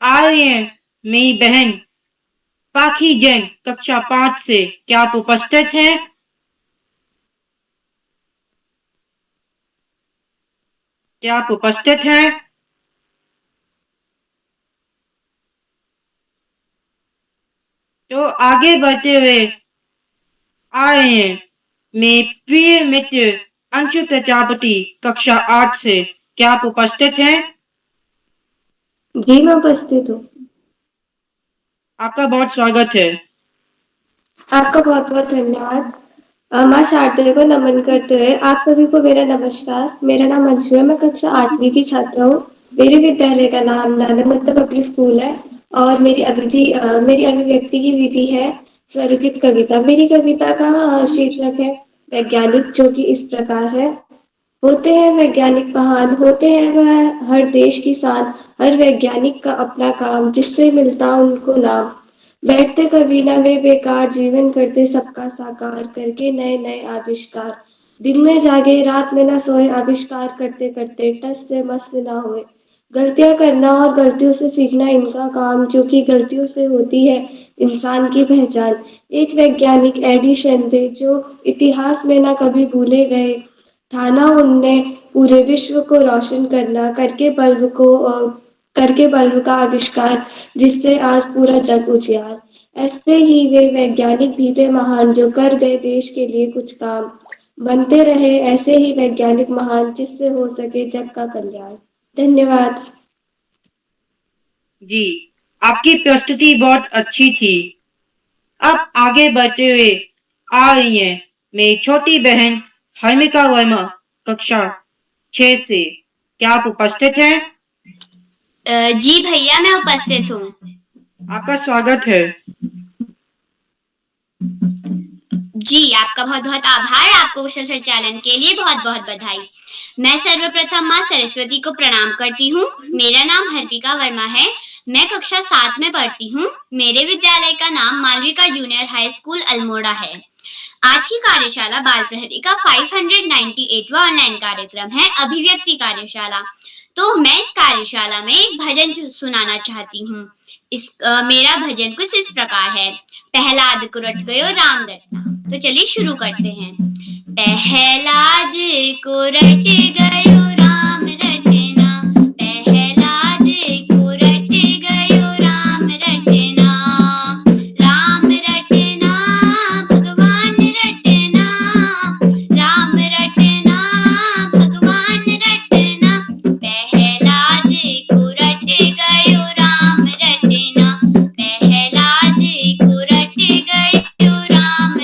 आ रही हैं मेरी बहन पाखी जैन कक्षा 5 से। क्या आप उपस्थित हैं? क्या आप उपस्थित हैं? तो आगे बढ़ते हुए आ रहे हैं मेरे प्रिय मित्र अंशु प्रजापति कक्षा 8 से। क्या आप उपस्थित हैं? जी मैं उपस्थित हूँ। आपका बहुत स्वागत है। आपका बहुत बहुत धन्यवाद। माँ शारदे को नमन करते हुए आप सभी को मेरा नमस्कार। मेरा नाम अंशु है, मैं कक्षा 8वीं की छात्रा हूँ। मेरे विद्यालय का नाम नालंदा पब्लिक स्कूल है और मेरी अभिव्यक्ति की विधि है स्वरचित कविता। मेरी कविता का शीर्षक है वैज्ञानिक, जो कि इस प्रकार है। होते हैं वैज्ञानिक महान, होते हैं वह हर देश की शान, हर वैज्ञानिक का अपना काम, जिससे मिलता उनको नाम। बैठते कभी ना वे बेकार, जीवन करते सबका साकार, करके नए नए आविष्कार। दिन में जागे रात में ना सोए, आविष्कार करते करते टस से मस ना होए। गलतियां करना और गलतियों से सीखना इनका काम, क्योंकि गलतियों से होती है इंसान की पहचान। एक वैज्ञानिक एडिशन थे जो इतिहास में ना कभी भूले गए। ठाना उनने पूरे विश्व को रोशन करना, करके बल्ब का आविष्कार, जिससे आज पूरा जग उजियार। ऐसे ही वे वैज्ञानिक भी थे महान, जो कर गए देश के लिए कुछ काम। बनते रहे ऐसे ही वैज्ञानिक महान, जिससे हो सके जग का कल्याण। धन्यवाद। जी, आपकी प्रस्तुति बहुत अच्छी थी। अब आगे बढ़ते हुए आ रही हैं मेरी छोटी बहन हर्मिका वर्मा कक्षा 6 से। क्या आप उपस्थित हैं? जी भैया, मैं उपस्थित हूँ। आपका स्वागत है। जी, आपका बहुत बहुत आभार। आपको कुशल संचालन के लिए बहुत बहुत बधाई। मैं सर्वप्रथम माँ सरस्वती को प्रणाम करती हूँ। मेरा नाम हर्मिका वर्मा है, मैं कक्षा 7 में पढ़ती हूँ। मेरे विद्यालय का नाम Malvika junior high school Almora है। आज की कार्यशाला बाल प्रहरी का 598वां ऑनलाइन कार्यक्रम है, अभिव्यक्ति कार्यशाला। तो मैं इस कार्यशाला में एक भजन सुनाना चाहती हूँ। मेरा भजन कुछ इस प्रकार है। पहलाद को रट गयो राम रटना। तो चलिए शुरू करते हैं। पहलाद को रट गयो राम रटना, पहलाद को रट गयो राम रटना, राम रटना भगवान रटना, राम रटना भगवान रटना। पहलाद को रट गयो राम रटना, पहलाद को रट गयो राम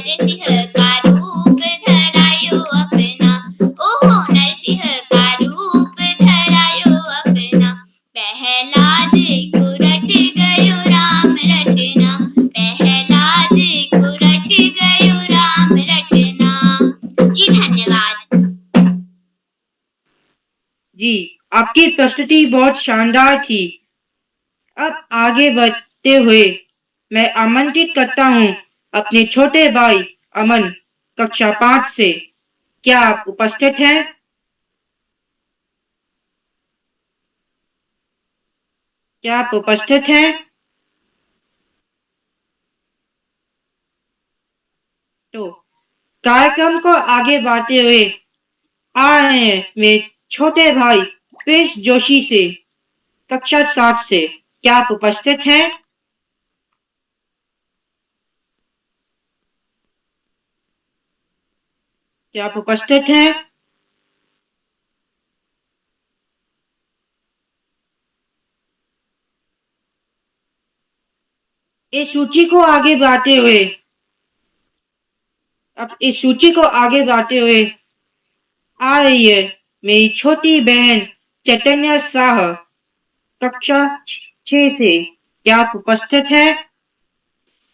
नरसिंह का रूप धरायो अपना, ओहो नरसिंह का रूप धरायो अपना, प्रहलाद को रट गयो राम रटना, प्रहलाद को रट गयो राम रटना। जी धन्यवाद। जी, आपकी प्रस्तुति बहुत शानदार थी। अब आगे बढ़ते हुए मैं आमंत्रित करता हूँ अपने छोटे भाई अमन, कक्षा 5 से। क्या आप उपस्थित हैं? क्या आप उपस्थित हैं? तो कार्यक्रम को आगे बढ़ाते हुए आ रहे हैं मेरे छोटे भाई प्रिंस जोशी से, कक्षा 7 से। क्या आप उपस्थित हैं? क्या आप उपस्थित हैं? इस सूची को आगे बढ़ाते हुए आ रही है मेरी छोटी बहन चैतन्य शाह, कक्षा 6 से। क्या आप उपस्थित हैं?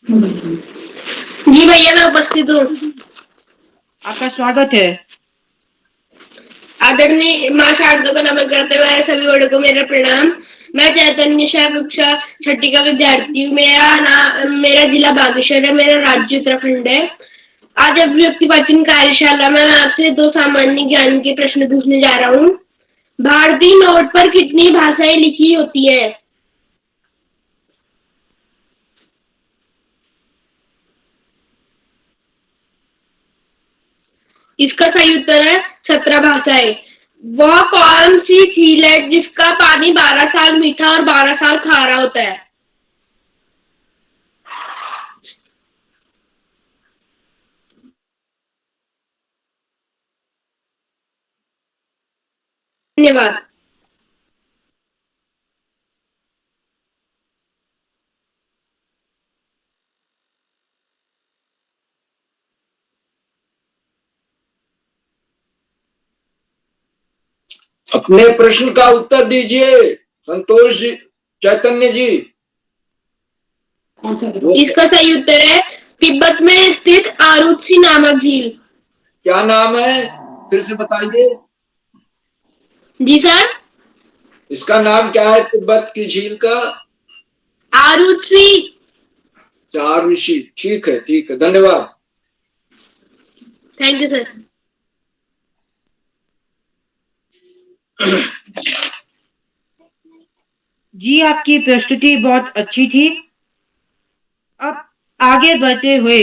जी भैया मैं उपस्थित हूँ। आपका स्वागत है। आदरणीय माँ शारदा को नमन करते हुए सभी बड़ों को मेरा प्रणाम। मैं चैतन्य शाह कक्षा 6 का विद्यार्थी हूँ। मेरा जिला बागेश्वर है, मेरा राज्य उत्तराखंड है। आज अभिव्यक्ति वाचन कार्यशाला में मैं आपसे 2 सामान्य ज्ञान के प्रश्न पूछने जा रहा हूँ। भारतीय नोट पर कितनी भाषाएं लिखी होती है? इसका सही उत्तर है 17 भाषाएं। वह कौन सी झील है जिसका पानी 12 साल मीठा और 12 साल खारा होता है? धन्यवाद। अपने प्रश्न का उत्तर दीजिए संतोष जी, चैतन्य जी। इसका सही उत्तर है तिब्बत में स्थित आरुत्सी नामक झील। क्या नाम है, फिर से बताइए। जी सर। इसका नाम क्या है तिब्बत की झील का? आरुत्सी। चार ऋषि। ठीक है, ठीक है, धन्यवाद। Thank you sir. जी, आपकी प्रस्तुति बहुत अच्छी थी। अब आगे बढ़ते हुए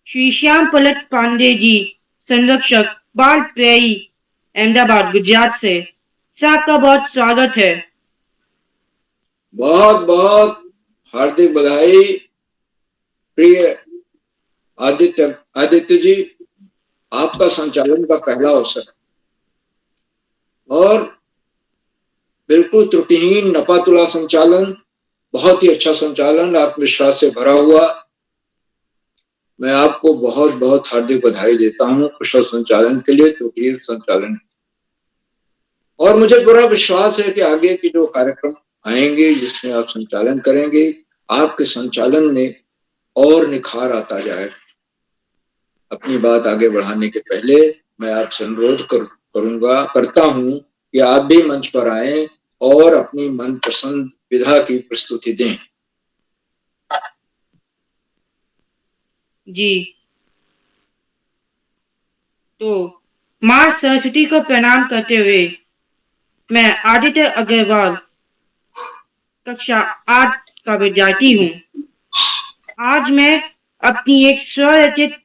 श्री श्याम पलट पांडे जी, संरक्षक बाल प्रेरी, अहमदाबाद, गुजरात से। सर, आपका बहुत स्वागत है। बहुत बहुत हार्दिक बधाई प्रिय आदित्य जी। आपका संचालन का पहला अवसर और बिल्कुल त्रुटिहीन नपातुला संचालन, बहुत ही अच्छा संचालन, आत्मविश्वास से भरा हुआ। मैं आपको बहुत बहुत हार्दिक बधाई देता हूं कुशल संचालन के लिए, त्रुटिहीन संचालन। और मुझे पूरा विश्वास है कि आगे की जो कार्यक्रम आएंगे जिसमें आप संचालन करेंगे, आपके संचालन में और निखार आता जाएगा। अपनी बात आगे बढ़ाने के पहले मैं आपसे अनुरोध करता हूं कि आप भी मंच पर आएं और अपनी मनपसंद विधा की प्रस्तुति दें। जी, तो मां सरस्वती को प्रणाम करते हुए मैं आदित्य अग्रवाल, कक्षा 8 का विद्यार्थी हूँ। आज मैं अपनी एक स्वरचित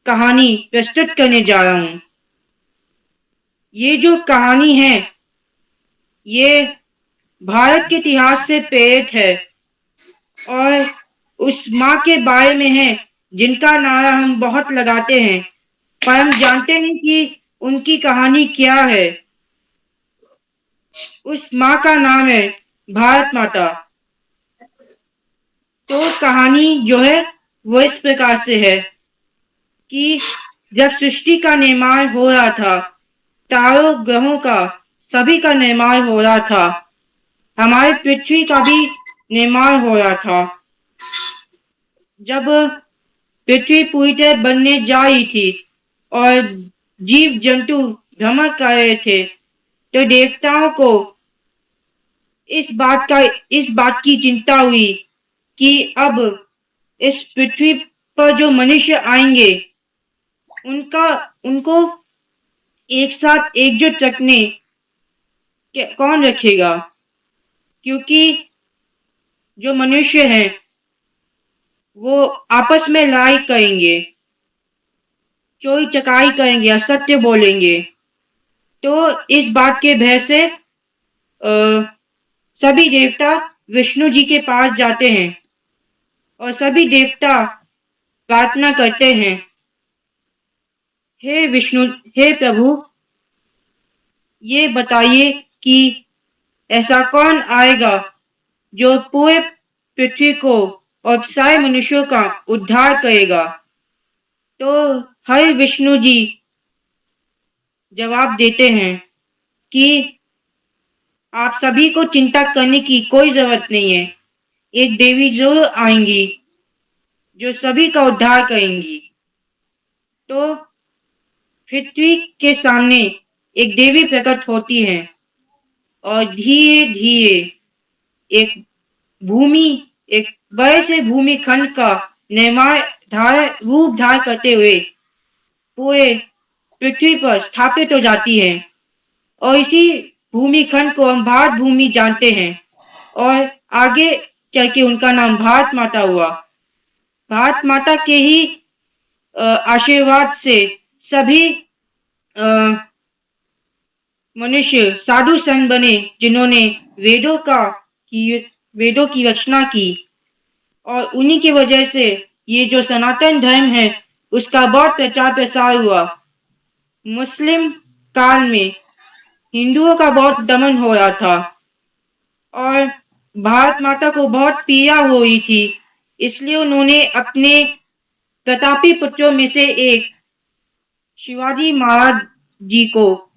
कहानी प्रस्तुत करने जा रहा हूँ। ये जो कहानी है ये भारत के इतिहास से प्रेरित है और उस माँ के बारे में है जिनका नारा हम बहुत लगाते हैं, पर हम जानते हैं कि उनकी कहानी क्या है। उस माँ का नाम है भारत माता। तो कहानी जो है वो इस प्रकार से है कि जब सृष्टि का निर्माण हो रहा था, तारों ग्रहों का सभी का निर्माण हो रहा था, हमारे पृथ्वी का भी निर्माण हो रहा था। जब पृथ्वी पूरी तरह बनने जा रही थी और जीव जंतु भ्रमण कर रहे थे, तो देवताओं को इस बात की चिंता हुई कि अब इस पृथ्वी पर जो मनुष्य आएंगे उनको एक साथ एकजुट रखने कौन रखेगा, क्योंकि जो मनुष्य हैं वो आपस में लड़ाई करेंगे, चोरी चकारी करेंगे, असत्य बोलेंगे। तो इस बात के भय से सभी देवता विष्णु जी के पास जाते हैं और सभी देवता प्रार्थना करते हैं, हे विष्णु, हे प्रभु, ये बताइए कि ऐसा कौन आएगा जो पूरे पृथ्वी को और सारे मनुष्यों का उद्धार करेगा। तो हर विष्णु जी जवाब देते हैं कि आप सभी को चिंता करने की कोई जरूरत नहीं है, एक देवी जरूर आएंगी जो सभी का उद्धार करेंगी। तो पृथ्वी के सामने एक देवी प्रकट होती है और धीरे धीरे एक बड़े से भूमिखंड का रूप धारण करते हुए पूरे पृथ्वी पर स्थापित हो जाती है। और इसी भूमिखंड को हम भारत भूमि जानते हैं और आगे चल के उनका नाम भारत माता हुआ। भारत माता के ही आशीर्वाद से सभी मनुष्य साधु संत बने, जिन्होंने वेदों की रचना की, और उन्हीं की वजह से ये जो सनातन धर्म है उसका बहुत प्रचार प्रसार हुआ। मुस्लिम काल में हिंदुओं का बहुत दमन हो रहा था और भारत माता को बहुत पीड़ा हो रही थी, इसलिए उन्होंने अपने प्रतापी पुत्रों में से एक शिवाजी महाराज जी को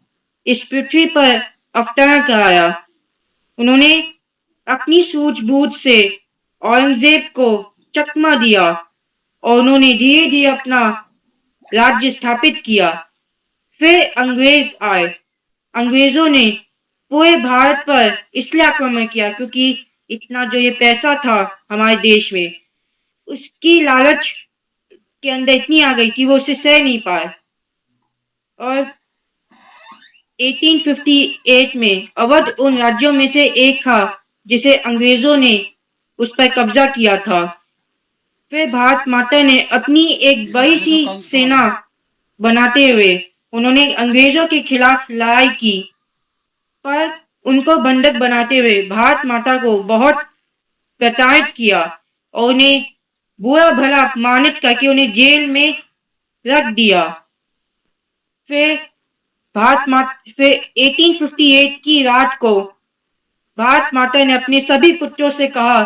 इस पृथ्वी पर अवतरण कराया। उन्होंने अपनी सूझबूझ से औरंगजेब को चकमा दिया और उन्होंने धीरे धीरे अपना राज्य स्थापित किया। फिर अंग्रेज आए। अंग्रेजों ने पूरे भारत पर इसलिए आक्रमण किया क्योंकि इतना जो ये पैसा था हमारे देश में, उसकी लालच के अंदर इतनी आ गई कि वो उसे सह नहीं पाए। और 1858 में अवध उन राज्यों में से एक था जिसे अंग्रेजों ने उस पर कब्जा किया था। फिर भारत माता ने अपनी एक बड़ी सी सेना बनाते हुए उन्होंने अंग्रेजों के खिलाफ लड़ाई की, पर उनको बंधक बनाते हुए भारत माता को बहुत प्रताड़ित किया और उन्हें बुरा भला अपमानित करके उन्हें जेल में रख दिया। फिर 1858 की रात को भारत माता ने अपने सभी पुत्रों से कहा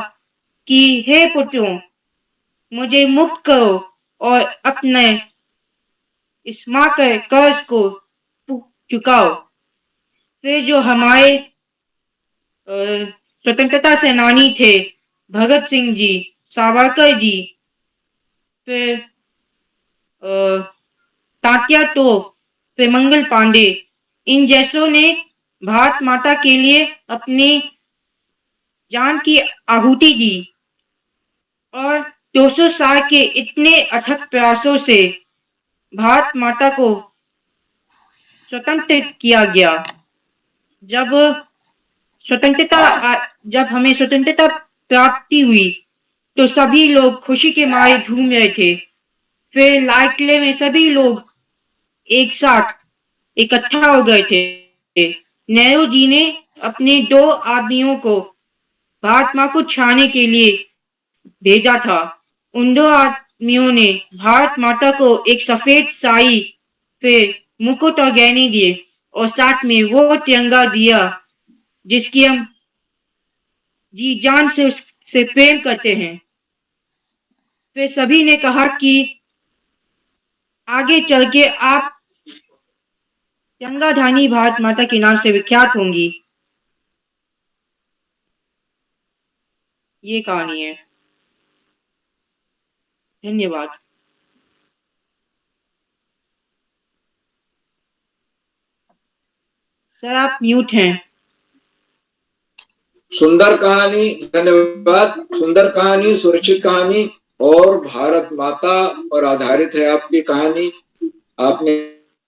कि हे पुत्रों, मुझे मुक्त करो और अपने इस माँ के कर्ज को चुकाओ। फिर जो हमारे स्वतंत्रता सेनानी थे, भगत सिंह जी, सावरकर जी, फिर तात्या तोप, फिर मंगल पांडे, इन जैसों ने भारत माता के लिए अपनी जान की आहुति दी और 200 साल के इतने अथक प्रयासों से भारत माता को स्वतंत्र किया गया। जब हमें स्वतंत्रता प्राप्ति हुई तो सभी लोग खुशी के मारे झूम रहे थे। फिर लाल किले में सभी लोग एक साथ इकट्ठा हो गए थे। नेहरू जी ने अपने 2 आदमियों को भारत माँ को छाने के लिए भेजा था। उन 2 आदमियों ने भारत माता को एक सफेद साड़ी, फिर मुकुट और गहने दिए और साथ में वो तिरंगा दिया जिसकी हम जी जान से उससे प्रेम करते हैं। फिर सभी ने कहा कि आगे चल के आप गंगाधानी भारत माता के नाम से विख्यात होंगी। ये कहानी है। धन्यवाद। सर आप म्यूट हैं। सुंदर कहानी, धन्यवाद। सुंदर कहानी, सुरक्षित कहानी और भारत माता पर आधारित है आपकी कहानी। आपने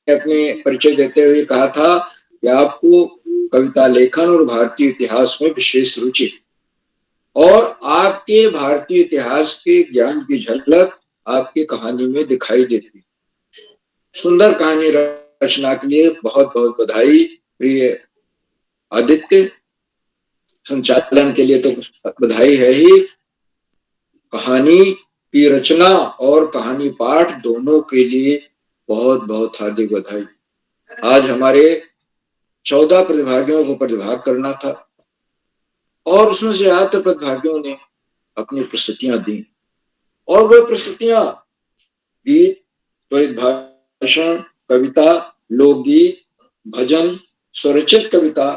अपने परिचय देते हुए कहा था कि आपको कविता लेखन और भारतीय इतिहास में विशेष रुचि, और आपके भारतीय इतिहास के ज्ञान की झलक आपकी कहानी में दिखाई देती। सुंदर कहानी रचना के लिए बहुत बहुत बधाई प्रिय आदित्य। संचालन के लिए तो बधाई है ही, कहानी की रचना और कहानी पाठ दोनों के लिए बहुत बहुत हार्दिक बधाई। आज हमारे 14 प्रतिभागियों को प्रतिभाग करना था और उसमें से ज्यादातर प्रतिभागियों ने अपनी प्रस्तुतियां दी, और वह प्रस्तुतियां गीत, त्वरित भाषण, कविता, लोकगीत, भजन, स्वरचित कविता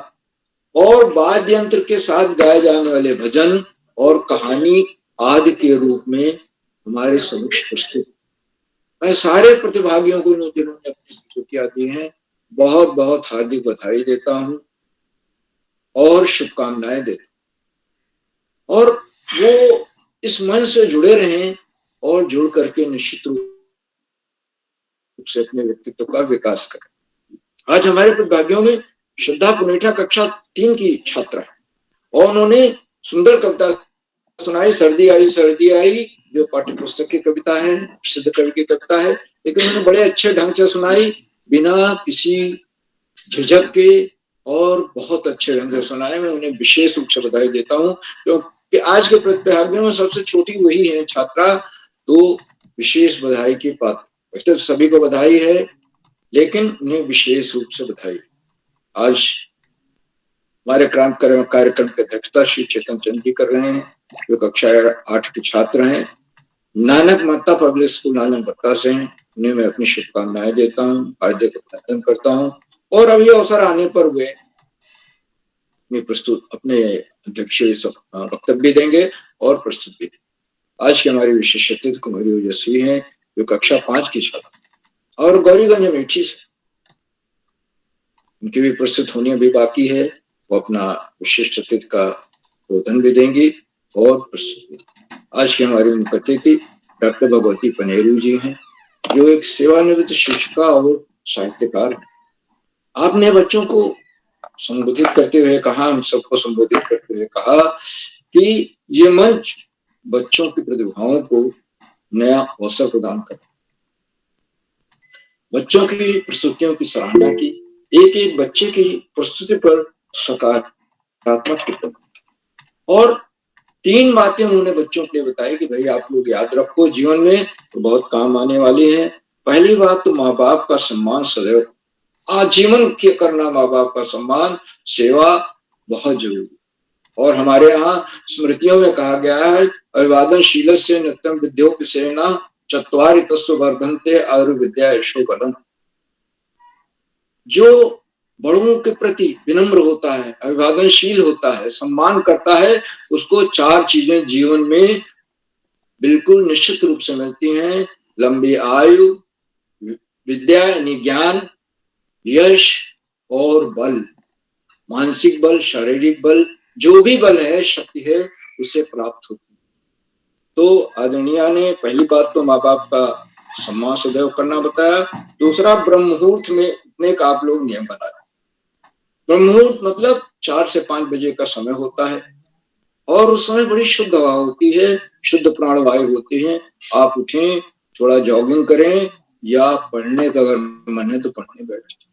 और वाद्य यंत्र के साथ गाए जाने वाले भजन और कहानी आदि के रूप में हमारे समक्ष प्रस्तुत। मैं सारे प्रतिभागियों को जिन्होंने अपनी प्रस्तुतियां दी हैं बहुत बहुत हार्दिक बधाई देता हूं और शुभकामनाएं देता हूं, और वो इस मंच से जुड़े रहें और जुड़ करके निश्चित रूप से अपने व्यक्तित्व का विकास करें। आज हमारे प्रतिभागियों में श्रद्धा पुनेठा कक्षा 3 की छात्रा है और उन्होंने सुंदर कविता सुनाई, सर्दी आई, जो पाठ्य पुस्तक की कविता है, प्रसिद्ध कवि की कविता है, लेकिन उन्होंने बड़े अच्छे ढंग से सुनाई, बिना किसी झिझक के, और बहुत अच्छे ढंग से सुनाए। मैं उन्हें विशेष रूप से बधाई देता हूँ, क्योंकि आज के प्रतिभागियों में सबसे छोटी वही है छात्रा, तो विशेष बधाई की बात। वैसे तो सभी को बधाई है, लेकिन उन्हें विशेष रूप से बधाई। आज हमारे कार्यक्रम की अध्यक्षता श्री चेतन चंद जी कर रहे हैं, जो कक्षा 8 के छात्र हैं, नानक महता पब्लिक स्कूल नानक बत्ता से हैं। उन्हें मैं अपनी शुभकामनाएं देता हूँ, हार्दिक अभिनंदन करता हूँ, और अभी अवसर आने पर वे अपने अध्यक्ष वक्तव्य देंगे और प्रस्तुत भी देंगे। आज की हमारी विशेष अतिथि कुमारी ओजस्वी हैं, जो कक्षा 5 की छात्रा और गौरीगंज अमेठी से, उनकी भी प्रस्तुत होनी अभी बाकी है। वो अपना विशिष्ट अतिथि का बोधन भी देंगी और प्रस्तुत भी। आज की हमारी मुख्य अतिथि डॉक्टर भगवती पनेरू जी हैं, जो एक सेवानिवृत्त शिक्षिका और साहित्यकार हैं। आपने बच्चों को संबोधित करते हुए कहा, हम सबको संबोधित करते हुए कहा कि ये मंच बच्चों की प्रतिभाओं को नया अवसर प्रदान कर, बच्चों की प्रस्तुतियों की सराहना की, एक एक बच्चे की प्रस्तुति पर सकारात्मक टिप्पणी, और 3 बातें उन्होंने बच्चों के लिए बताई कि भाई आप लोग याद रखो, जीवन में तो बहुत काम आने वाली है। पहली बात तो माँ बाप का सम्मान सदैव आजीवन के करना, माँ बाप का सम्मान, सेवा बहुत जरूरी। और हमारे यहाँ स्मृतियों में कहा गया है, अभिवादनशीलस्य नित्यं विद्योपसेना चत्वारि तस्य वर्धन्ते आयुर्विद्या यशो बलम्। जो बड़ों के प्रति विनम्र होता है, अभिवादनशील होता है, सम्मान करता है, उसको 4 चीजें जीवन में बिल्कुल निश्चित रूप से मिलती हैं, लंबी आयु, विद्या यानी ज्ञान, यश और बल, मानसिक बल, शारीरिक बल, जो भी बल है, शक्ति है, उसे प्राप्त होती है। तो आदरणीय ने पहली बात तो माँ बाप का सम्मान सदैव करना बताया। दूसरा, ब्रह्म मुहूर्त में एक आप लोग नियम बनाए। ब्रह्म मुहूर्त मतलब 4 से 5 बजे का समय होता है, और उस समय बड़ी शुद्ध हवा होती है, शुद्ध प्राणवायु होती है। आप उठें, थोड़ा जॉगिंग करें, या पढ़ने का अगर मन है तो पढ़ने बैठे।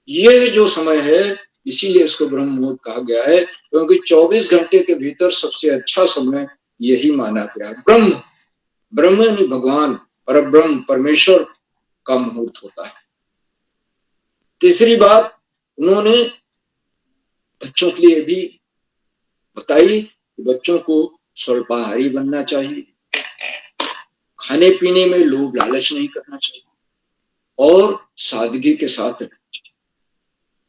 ये जो समय है, इसीलिए इसको ब्रह्म मुहूर्त कहा गया है, क्योंकि 24 घंटे के भीतर सबसे अच्छा समय यही माना गया है। ब्रह्म यानी भगवान, परब्रह्म, परमेश्वर का मुहूर्त होता है। तीसरी बात उन्होंने बच्चों के लिए भी बताई कि बच्चों को स्वल्पाहारी बनना चाहिए, खाने पीने में लोभ लालच नहीं करना चाहिए और सादगी के साथ रहना चाहिए।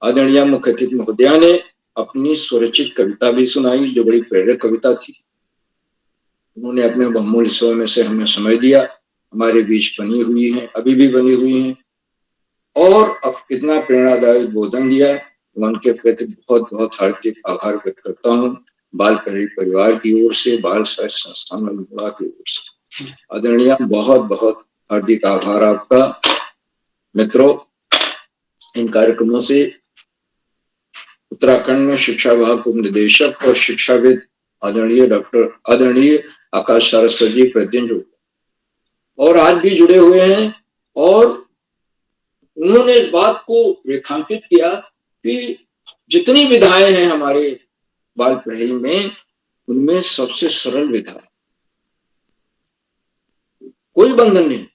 आदरणीय मुख्य अतिथि महोदया ने अपनी स्वरचित कविता भी सुनाई जो बड़ी प्रेरक कविता थी। उन्होंने अपने बहुमूल्य समय में से हमें समय दिया, हमारे बीच बनी हुई है, अभी भी बनी हुई है और अब कितना प्रेरणादायक बोधन दिया। मैं उनके प्रति बहुत बहुत हार्दिक आभार व्यक्त करता हूँ बाल प्रहरी परिवार की ओर से, बाल साहित्य संस्थान अल्मोड़ा की ओर से। आदरणीय बहुत बहुत हार्दिक आभार आपका। मित्रों, इन कार्यक्रमों से उत्तराखंड में शिक्षा विभाग उप निदेशक और शिक्षाविद आदरणीय आकाश सारस्वत जी प्रतिदिन जुड़े और आज भी जुड़े हुए हैं और उन्होंने इस बात को रेखांकित किया कि जितनी विधाएं हैं हमारे बाल प्रहरी में, उनमें सबसे सरल विधा है, कोई बंधन नहीं,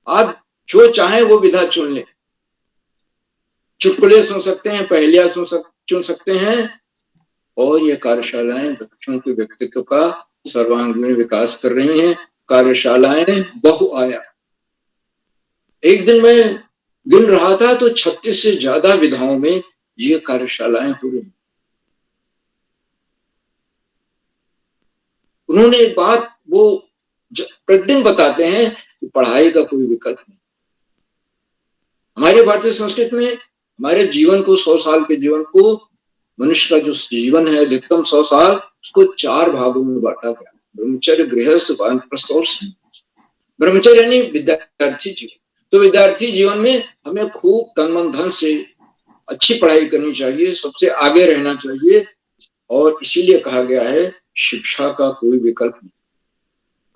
आप जो चाहें वो विधा चुन लें। चुटकुले सुन सकते हैं, पहेलियां चुन सकते हैं और ये कार्यशालाएं बच्चों के व्यक्तित्व का सर्वांगीण विकास कर रही हैं। कार्यशालाएं बहुआयाम, एक दिन मैं गिन रहा था तो 36 से ज्यादा विधाओं में ये कार्यशालाएं हो रही। उन्होंने एक बात वो प्रतिदिन बताते हैं कि पढ़ाई का कोई विकल्प नहीं। हमारे भारतीय संस्कृति में हमारे जीवन को 100 साल के जीवन को, मनुष्य का जो जीवन है अधिकतम 100 साल, उसको 4 भागों में बांटा गया। ब्रह्मचर्य, गृहस्थ, वानप्रस्थ और सन्यास। ब्रह्मचर्य यानी विद्यार्थी जीवन। तो विद्यार्थी जीवन में हमें खूब तन मन धन से अच्छी पढ़ाई करनी चाहिए, सबसे आगे रहना चाहिए और इसीलिए कहा गया है शिक्षा का कोई विकल्प नहीं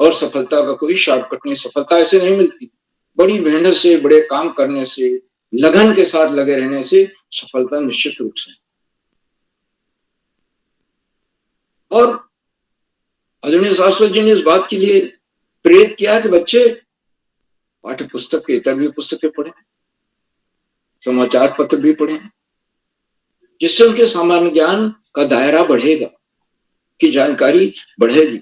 और सफलता का कोई शॉर्टकट नहीं। सफलता ऐसे नहीं मिलती, बड़ी मेहनत से, बड़े काम करने से, लगन के साथ लगे रहने से सफलता निश्चित रूप से। और आदरणीय शाश्वत जी ने इस बात के लिए प्रेरित किया कि बच्चे पाठ्य पुस्तक के इतर भी पुस्तकें पढ़ें, समाचार पत्र भी पढ़ें, जिससे उनके सामान्य ज्ञान का दायरा बढ़ेगा, की जानकारी बढ़ेगी।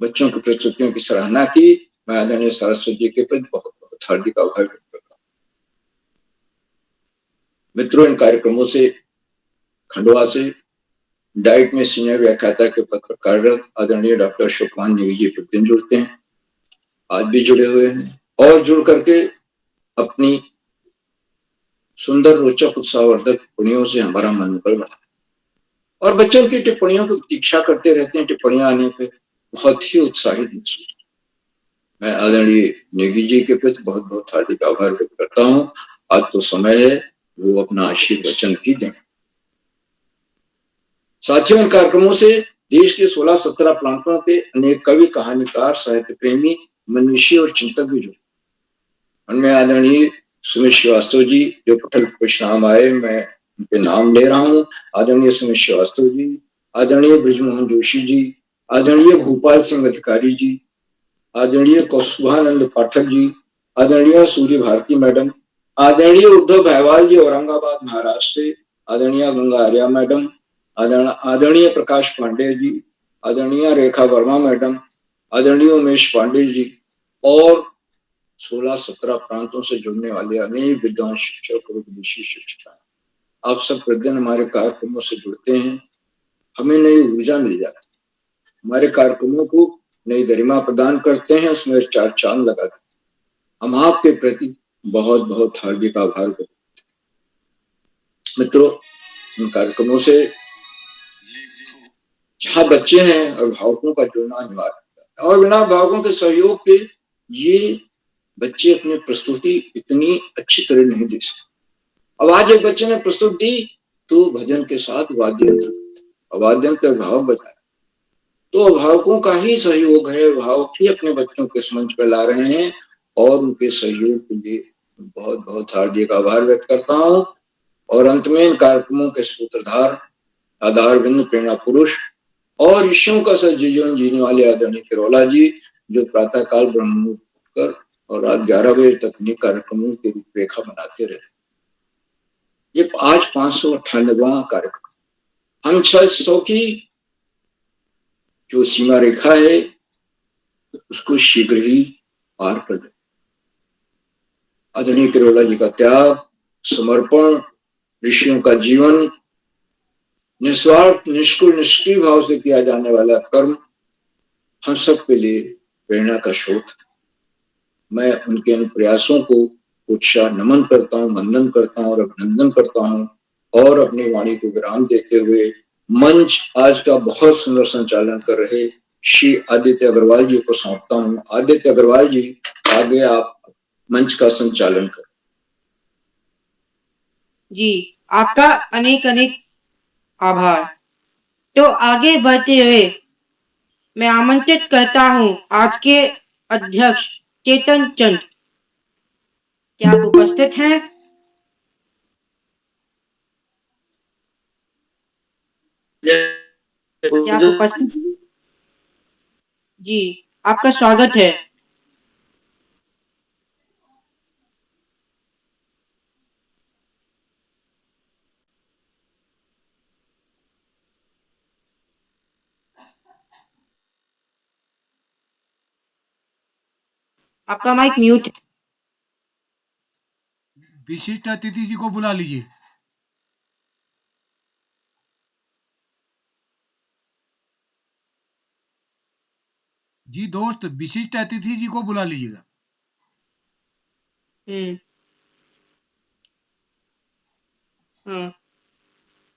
बच्चों की प्रस्तुतियों की सराहना की। मैं आदरणीय सरस्वती जी के प्रति बहुत बहुत हार्दिक आभार व्यक्त करता हूँ। मित्रों, इन कार्यक्रमों से खंडवा से डाइट में सीनियर व्याख्याता के पद पर कार्यरत आदरणीय डॉक्टर अशोकमान नेगी जी प्रतिदिन जुड़ते हैं, आज भी जुड़े हुए हैं और जुड़ करके अपनी सुंदर, रोचक, उत्साहवर्धक टिप्पणियों से हमारा मनोबल बढ़ा और बच्चों की टिप्पणियों की प्रतीक्षा करते रहते हैं। टिप्पणियां आने पे बहुत ही उत्साहित महसूस। मैं आदरणीय नेगी जी के प्रति बहुत बहुत हार्दिक आभार व्यक्त करता हूँ। आज तो समय है वो अपना आशीर्वचन भी दें। साथियों, इन कार्यक्रमों से देश के 16-17 प्रांतों के अनेक कवि, कहानीकार, साहित्य प्रेमी, मनीषी और चिंतक भी जुड़े। उनमें आदरणीय सुमित श्रीवास्तव जी जो पटल नाम आए, मैं उनके नाम ले रहा हूँ। आदरणीय सुमित श्रीवास्तव जी, आदरणीय ब्रिजमोहन जोशी जी, आदरणीय भूपाल सिंह अधिकारी जी, आदरणीय कौस्तुभानंद पाठक जी, आदरणीय सूर्य भारती मैडम, आदरणीय उद्धव भाईवाल जी औरंगाबाद महाराष्ट्र से, आदरणीय गंगा आर्या मैडम, आदरणीय प्रकाश पांडे जी, आदरणीय रेखा वर्मा मैडम, आदरणीय उमेश पांडे जी और 16-17 प्रांतों से जुड़ने वाले अनेक विद्वान शिक्षक और विदेशी शिक्षक, आप सब प्रतिदिन हमारे कार्यक्रमों से जुड़ते हैं। हमें नई ऊर्जा मिल जाती है, हमारे कार्यक्रमों को नई गरिमा प्रदान करते हैं, उसमें 4 चांद लगाते हैं। हम आपके प्रति बहुत बहुत हार्दिक आभार व्यक्त करते हैं। मित्रों, इन कार्यक्रमों से जहाँ बच्चे हैं, अभिभावकों का जुड़ना अनिवार्य है और बिना अभिभावकों के सहयोग के ये बच्चे अपनी प्रस्तुति इतनी अच्छी तरह नहीं दे सकते। अब आज एक बच्चे ने प्रस्तुति दी तो भजन के साथ वाद्य यंत्र अभिभावक बजाए, तो अभिभावकों का ही सहयोग है। अभिभावक ही अपने बच्चों के मंच पर ला रहे हैं और उनके सहयोग के लिए बहुत बहुत हार्दिक आभार व्यक्त करता हूँ। और अंत में इन कार्यक्रमों के सूत्रधार, आधारबिंद, प्रेरणा पुरुष और ऋषियों का सच जीवन जीने वाले आदरणीय किरोला जी, जो प्रातः काल ब्रह्म मुहूर्त उठकर और रात 11 बजे तक अनेक कार्यक्रमों की रूपरेखा बनाते रहे। ये आज 598वां कार्यक्रम। हम 600 की जो सीमा रेखा है उसको शीघ्र ही पार कर दे। आदरणीय किरोला जी का त्याग, समर्पण, ऋषियों का जीवन, निस्वार्थ, निष्कुल, निष्क्रिय भाव से किया जाने वाला कर्म हम सब के लिए प्रेरणा का स्रोत। मैं उनके इन प्रयासों को उत्साह नमन करता हूँ, वंदन करता हूँ और अभिनंदन करता हूँ, और अपनी वाणी को विराम देते हुए मंच आज का बहुत सुंदर संचालन कर रहे श्री आदित्य अग्रवाल जी को सौंपता हूँ। आदित्य अग्रवाल जी, आगे आप मंच का संचालन करें। जी, आपका अनेक अनेक आभार। तो आगे बढ़ते हुए मैं आमंत्रित करता हूँ आज के अध्यक्ष चेतन चंद। क्या आप उपस्थित हैं? क्या आप उपस्थित हैं? जी, आपका स्वागत है। आपका माइक म्यूट है। विशिष्ट अतिथि जी को बुला लीजिए। जी दोस्त, विशिष्ट अतिथि जी को बुला लीजिएगा।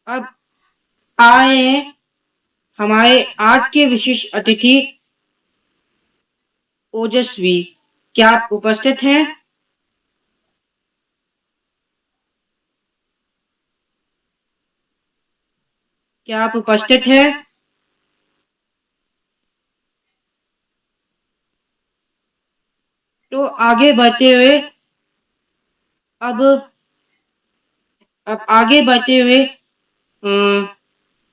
अब आए हमारे आज के विशिष्ट अतिथि ओजस्वी। क्या आप उपस्थित हैं? क्या आप उपस्थित हैं? तो आगे बढ़ते हुए अब आगे बढ़ते हुए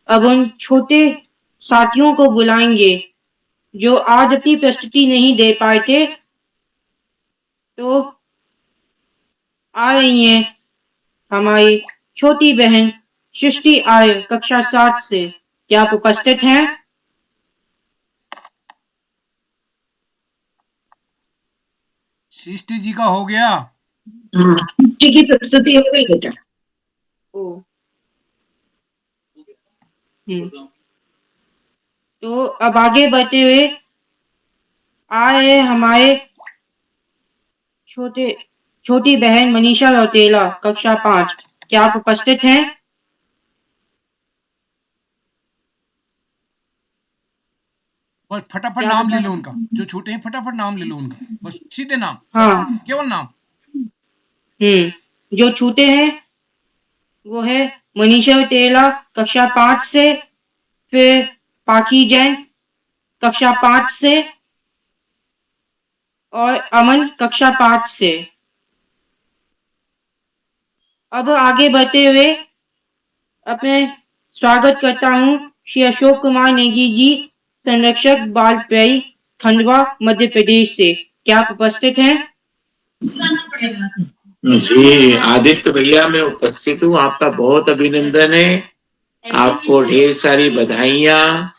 अब उन छोटे साथियों को बुलाएंगे जो आज अपनी प्रस्तुति नहीं दे पाए थे। तो आ रही हैं हमारी छोटी बहन सृष्टि आर्य कक्षा 7 से। क्या आप उपस्थित हैं? सृष्टि जी का हो गया। सृष्टि की प्रस्तुति हो गई बेटा। तो अब आगे बढ़ते हुए आ रहे हमारे छोटी बहन मनीषा रौतेला कक्षा 5। क्या आप उपस्थित हैं? बस फटाफट नाम ले लो उनका, जो छोटे हैं फटाफट नाम ले लो उनका, बस सीधे नाम। हाँ, केवल नाम। जो छूटे हैं वो है मनीषा रौतेला कक्षा 5 से, फिर पाखी जैन कक्षा 5 से और अमन कक्षा 5 से। अब आगे बढ़ते हुए अपने स्वागत करता हूँ श्री अशोक कुमार नेगी जी, संरक्षक बाल प्रहरी खंडवा मध्य प्रदेश से। क्या आप उपस्थित हैं? जी आदित्य भैया, मैं उपस्थित हूँ। आपका बहुत अभिनंदन है, आपको ढेर सारी बधाइयाँ।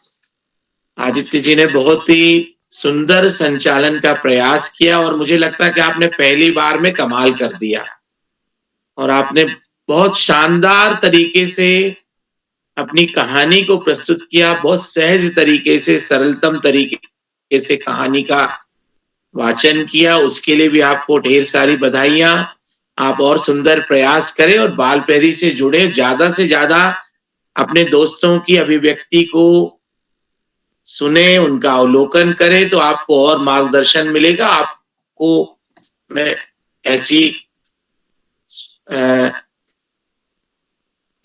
आदित्य जी ने बहुत ही सुंदर संचालन का प्रयास किया और मुझे लगता है कि आपने पहली बार में कमाल कर दिया और आपने बहुत शानदार तरीके से अपनी कहानी को प्रस्तुत किया। बहुत सहज तरीके से, सरलतम तरीके से कहानी का वाचन किया। उसके लिए भी आपको ढेर सारी बधाइयाँ। आप और सुंदर प्रयास करें और बाल प्रहरी से जुड़े, ज्यादा से ज्यादा अपने दोस्तों की अभिव्यक्ति को सुने, उनका अवलोकन करें, तो आपको और मार्गदर्शन मिलेगा। आपको मैं ऐसी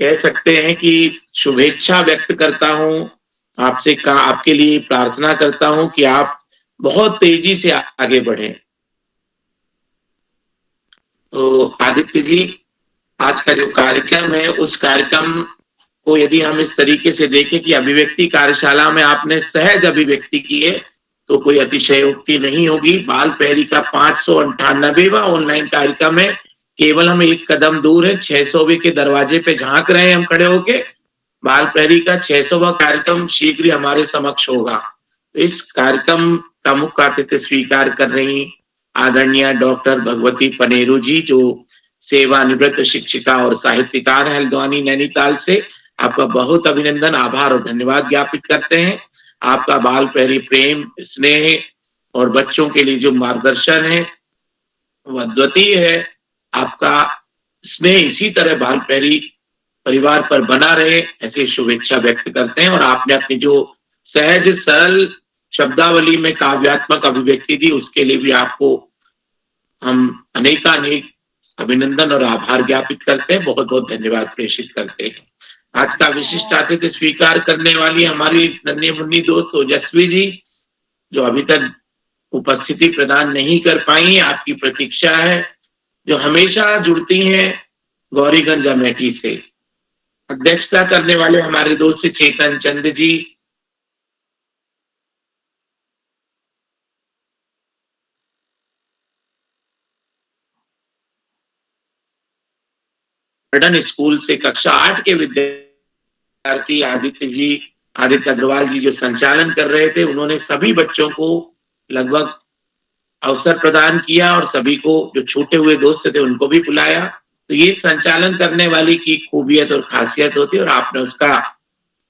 कह सकते हैं कि शुभेच्छा व्यक्त करता हूं, आपसे आपके लिए प्रार्थना करता हूं कि आप बहुत तेजी से आगे बढ़ें। तो आदित्य जी, आज का जो कार्यक्रम है, उस कार्यक्रम को यदि हम इस तरीके से देखें कि अभिव्यक्ति कार्यशाला में आपने सहज अभिव्यक्ति की है, तो कोई अतिशयोक्ति नहीं होगी। बाल प्रहरी का 598वां ऑनलाइन कार्यक्रम है। केवल हम एक कदम दूर है, 600वें के दरवाजे पे झांक रहे हैं हम खड़े होके। बाल प्रहरी का 600वां कार्यक्रम शीघ्र ही हमारे समक्ष होगा। तो इस कार्यक्रम का मुख्य अतिथि स्वीकार कर रही आदरणीय डॉक्टर भगवती पनेरू जी, जो सेवानिवृत्त शिक्षिका और साहित्यकार है हल्द्वानी नैनीताल से। आपका बहुत अभिनंदन, आभार और धन्यवाद ज्ञापित करते हैं। आपका बाल प्रहरी प्रेम, स्नेह और बच्चों के लिए जो मार्गदर्शन है वो अद्वितीय है। आपका स्नेह इसी तरह बाल प्रहरी परिवार पर बना रहे, ऐसी शुभेच्छा व्यक्त करते हैं। और आपने अपनी जो सहज सरल शब्दावली में काव्यात्मक अभिव्यक्ति दी, उसके लिए भी आपको हम अनेकानेक अभिनंदन और आभार ज्ञापित करते हैं, बहुत बहुत धन्यवाद प्रेषित करते हैं। आज का विशिष्ट अतिथि स्वीकार करने वाली हमारी नन्ही मुन्नी दोस्त ओजस्वी जी, जो अभी तक उपस्थिति प्रदान नहीं कर पाई, आपकी प्रतीक्षा है, जो हमेशा जुड़ती हैं गौरीगंज अमेठी से। अध्यक्षता करने वाले हमारे दोस्त चेतन चंद जी, मॉडर्न स्कूल से कक्षा 8 के विद्यार्थी आदित्य अग्रवाल जी जो संचालन कर रहे थे, उन्होंने सभी बच्चों को लगभग अवसर प्रदान किया और सभी को जो छूटे हुए दोस्त थे उनको भी बुलाया। तो ये संचालन करने वाली की खूबियत और खासियत होती है और आपने उसका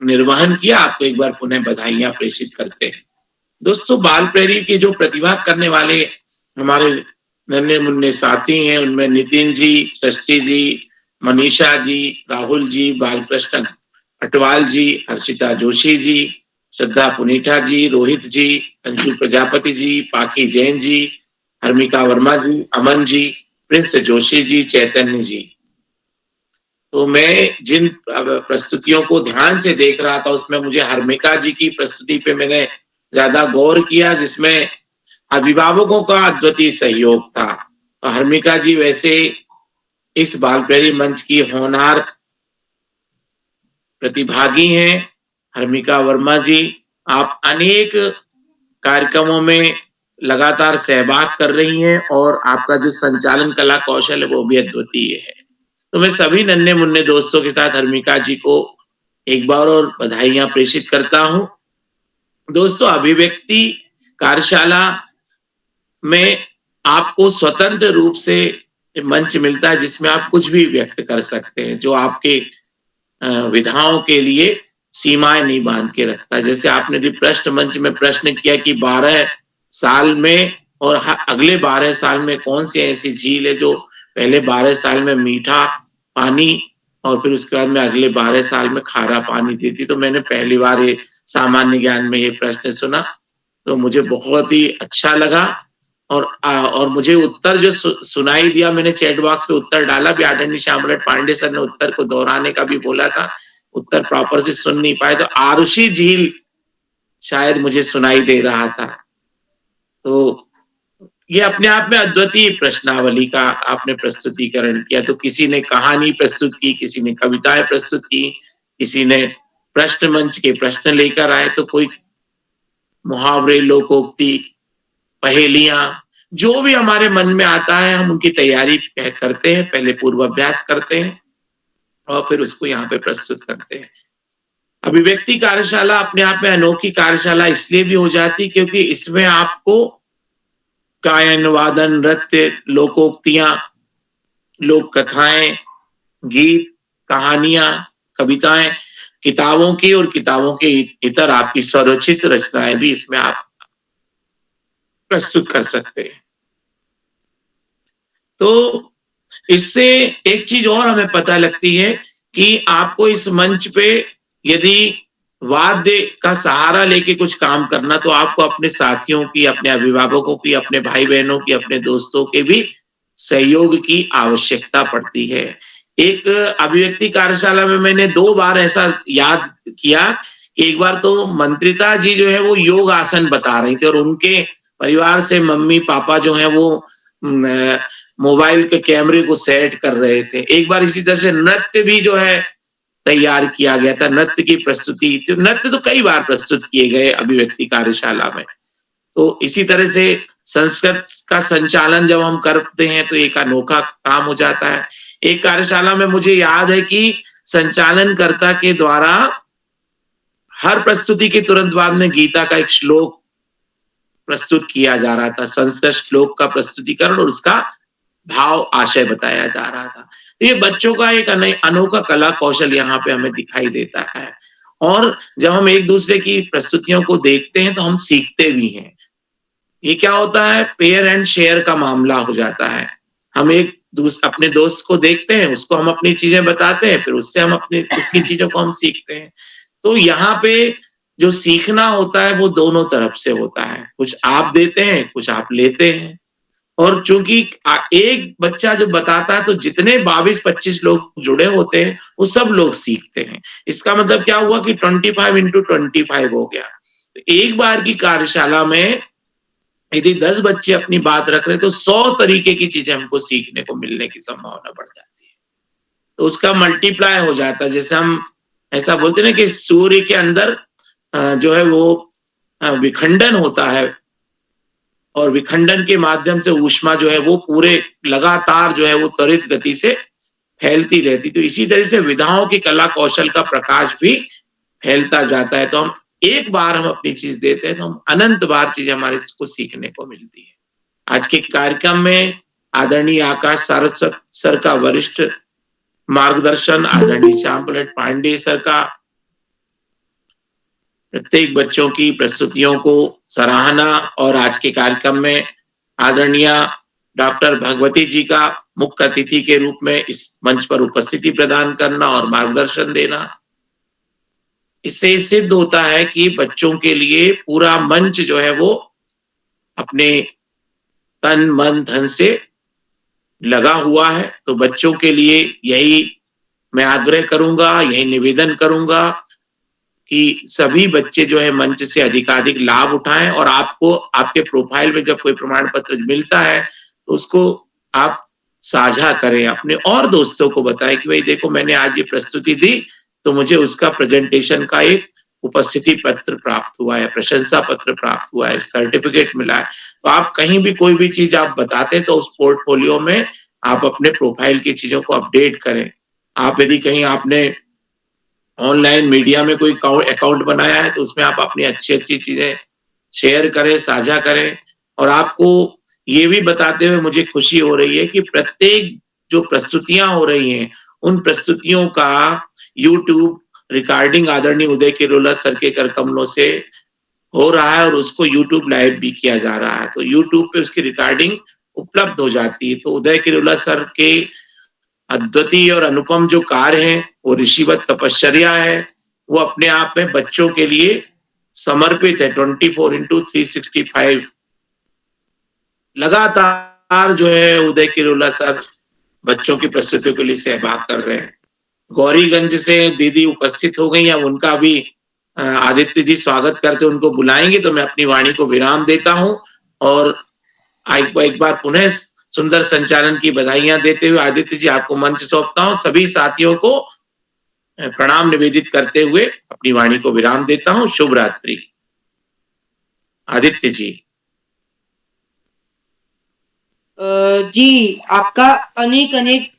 निर्वहन किया। आपको एक बार पुनः बधाइयां प्रेषित करते हैं। दोस्तों, बाल प्रहरी की जो प्रतिभा करने वाले हमारे नन्हे मुन्ने साथी हैं, उनमें नितिन जी, षष्ठी जी, मनीषा जी, राहुल जी, बालकृष्ण अटवाल जी, हर्षिता जोशी जी, श्रद्धा पुनीठा जी, रोहित जी, अंशु प्रजापति जी, पाखी जैन जी, हर्मिका वर्मा जी, अमन जी, प्रिंस जोशी जी, चैतन्य जी। तो मैं जिन प्रस्तुतियों को ध्यान से देख रहा था उसमें मुझे हर्मिका जी की प्रस्तुति पे मैंने ज्यादा गौर किया, जिसमें अभिभावकों का अद्वितीय सहयोग था। तो हर्मिका जी वैसे इस बाल प्रहरी मंच की होनहार प्रतिभागी हैं। हर्मिका वर्मा जी, आप अनेक कार्यक्रमों में लगातार सहभाग कर रही हैं और आपका जो संचालन कला कौशल है वो भी अद्वितीय है। तो मैं सभी नन्हे मुन्ने दोस्तों के साथ हर्मिका जी को एक बार और बधाइयां प्रेषित करता हूं। दोस्तों, अभिव्यक्ति कार्यशाला में आपको स्वतंत्र रूप से मंच मिलता है जिसमें आप कुछ भी व्यक्त कर सकते हैं, जो आपके विधाओं के लिए सीमाएं नहीं बांध के रखता। जैसे आपने भी प्रश्न मंच में प्रश्न किया कि 12 साल में और अगले 12 साल में कौन सी ऐसी झील है जो पहले 12 साल में मीठा पानी और फिर उसके बाद में अगले 12 साल में खारा पानी देती। तो मैंने पहली बार ये सामान्य ज्ञान में ये प्रश्न सुना, तो मुझे बहुत ही अच्छा लगा। और मुझे उत्तर जो सुनाई दिया, मैंने चैट बॉक्स पे उत्तर डाला भी, आदरणीय श्यामलट पांडे सर ने उत्तर को दोहराने का भी बोला था, उत्तर प्रॉपर से सुन नहीं पाए, तो आरुषि झील शायद मुझे सुनाई दे रहा था। तो ये अपने आप में अद्वितीय प्रश्नावली का आपने प्रस्तुतिकरण किया। तो किसी ने कहानी प्रस्तुत की, किसी ने कविताएं प्रस्तुत की, किसी ने प्रश्न मंच के प्रश्न लेकर आए, तो कोई मुहावरे, लोकोक्ति, पहेलियां, जो भी हमारे मन में आता है हम उनकी तैयारी करते हैं, पहले पूर्वाभ्यास करते हैं और फिर उसको यहाँ पे प्रस्तुत करते हैं। अभिव्यक्ति कार्यशाला अपने आप में अनोखी कार्यशाला इसलिए भी हो जाती क्योंकि इसमें आपको गायन, वादन, नृत्य, लोकोक्तियां, लोक कथाएं, गीत, कहानियां, कविताएं, किताबों की और किताबों के इतर आपकी स्वरचित रचनाएं भी इसमें आप प्रस्तुत कर सकते हैं। तो इससे एक चीज और हमें पता लगती है कि आपको इस मंच पे यदि वाद्य का सहारा लेके कुछ काम करना, तो आपको अपने साथियों की, अपने अभिभावकों की, अपने भाई बहनों की, अपने दोस्तों के भी सहयोग की आवश्यकता पड़ती है। एक अभिव्यक्ति कार्यशाला में मैंने 2 बार ऐसा याद किया कि एक बार तो मंत्रिता जी जो है वो योग आसन बता रही थी और उनके परिवार से मम्मी पापा जो है वो मोबाइल के कैमरे को सेट कर रहे थे। एक बार इसी तरह से नृत्य भी जो है तैयार किया गया था, नृत्य की प्रस्तुति। तो नृत्य तो कई बार प्रस्तुत किए गए अभिव्यक्ति कार्यशाला में। तो इसी तरह से संस्कृत का संचालन जब हम करते हैं तो एक अनोखा काम हो जाता है। एक कार्यशाला में मुझे याद है कि संचालनकर्ता के द्वारा हर प्रस्तुति के तुरंत बाद में गीता का एक श्लोक प्रस्तुत किया जा रहा था, संस्कृत श्लोक का प्रस्तुतिकरण और उसका भाव आशय बताया जा रहा था। तो ये बच्चों का एक अनोखा कला कौशल यहाँ पे हमें दिखाई देता है। और जब हम एक दूसरे की प्रस्तुतियों को देखते हैं तो हम सीखते भी हैं। ये क्या होता है, पेयर एंड शेयर का मामला हो जाता है। हम अपने दोस्त को देखते हैं, उसको हम अपनी चीजें बताते हैं, फिर उससे हम उसकी चीजों को हम सीखते हैं। तो यहाँ पे जो सीखना होता है वो दोनों तरफ से होता है, कुछ आप देते हैं, कुछ आप लेते हैं। और चूंकि एक बच्चा जो बताता है तो जितने 22-25 लोग जुड़े होते हैं वो सब लोग सीखते हैं। इसका मतलब क्या हुआ कि 25 into 25 हो गया। तो एक बार की कार्यशाला में यदि 10 बच्चे अपनी बात रख रहे तो 100 तरीके की चीजें हमको सीखने को मिलने की संभावना बढ़ जाती है। तो उसका मल्टीप्लाई हो जाता है। जैसे हम ऐसा बोलते हैं ना कि सूर्य के अंदर जो है वो विखंडन होता है और विखंडन के माध्यम से ऊष्मा जो है वो पूरे लगातार जो है वो त्वरित गति से फैलती रहती। तो इसी तरह से विधाओं की कला कौशल का प्रकाश भी फैलता जाता है। तो हम एक बार हम अपनी चीज देते हैं तो हम अनंत बार चीजें हमारे को सीखने को मिलती है। आज के कार्यक्रम में आदरणीय आकाश सारस्वत सर का वरिष्ठ मार्गदर्शन, आदरणीय श्याम पलट पांडे सर का प्रत्येक बच्चों की प्रस्तुतियों को सराहना और आज के कार्यक्रम में आदरणीय डॉक्टर भगवती जी का मुख्य अतिथि के रूप में इस मंच पर उपस्थिति प्रदान करना और मार्गदर्शन देना, इससे सिद्ध होता है कि बच्चों के लिए पूरा मंच जो है वो अपने तन मन धन से लगा हुआ है। तो बच्चों के लिए यही मैं आग्रह करूंगा, यही निवेदन करूंगा कि सभी बच्चे जो है मंच से अधिकाधिक लाभ उठाएं और आपको आपके प्रोफाइल में जब कोई प्रमाण पत्र मिलता है तो उसको आप साझा करें, अपने और दोस्तों को बताएं कि भाई देखो मैंने आज ये प्रस्तुति दी तो मुझे उसका प्रेजेंटेशन का एक उपस्थिति पत्र प्राप्त हुआ है, प्रशंसा पत्र प्राप्त हुआ है, सर्टिफिकेट मिला है। तो आप कहीं भी कोई भी चीज आप बताते हैं तो उस पोर्टफोलियो में आप अपने प्रोफाइल की चीजों को अपडेट करें। आप यदि कहीं आपने ऑनलाइन मीडिया में कोई अकाउंट बनाया है तो उसमें आप अपनी अच्छी अच्छी चीजें शेयर करें, साझा करें। और आपको ये भी बताते हुए मुझे खुशी हो रही है कि प्रत्येक जो प्रस्तुतियां हो रही हैं उन प्रस्तुतियों का यूट्यूब रिकॉर्डिंग आदरणीय उदय किरोला सर के कर कमलों से हो रहा है और उसको यूट्यूब लाइव भी किया जा रहा है। तो यूट्यूब पे उसकी रिकॉर्डिंग उपलब्ध हो जाती है। तो उदय किरोला सर के अद्वितीय और अनुपम जो कार्य हैं वो ऋषिवत तपश्चर्या है, वो अपने आप में बच्चों के लिए समर्पित है। 24/365 लगातार जो है उदय किरोला सर बच्चों की प्रस्तुतियों के लिए सहभाग कर रहे हैं। गौरीगंज से दीदी उपस्थित हो गई, अब उनका भी आदित्य जी स्वागत करते उनको बुलाएंगे। तो मैं अपनी वाणी को विराम देता हूं और एक बार पुनः सुंदर संचालन की बधाइयां देते हुए आदित्य जी आपको मंच सौंपता हूं। सभी साथियों को प्रणाम निवेदित करते हुए अपनी वाणी को विराम देता हूं। शुभ रात्रि। आदित्य जी। जी आपका अनेक अनेक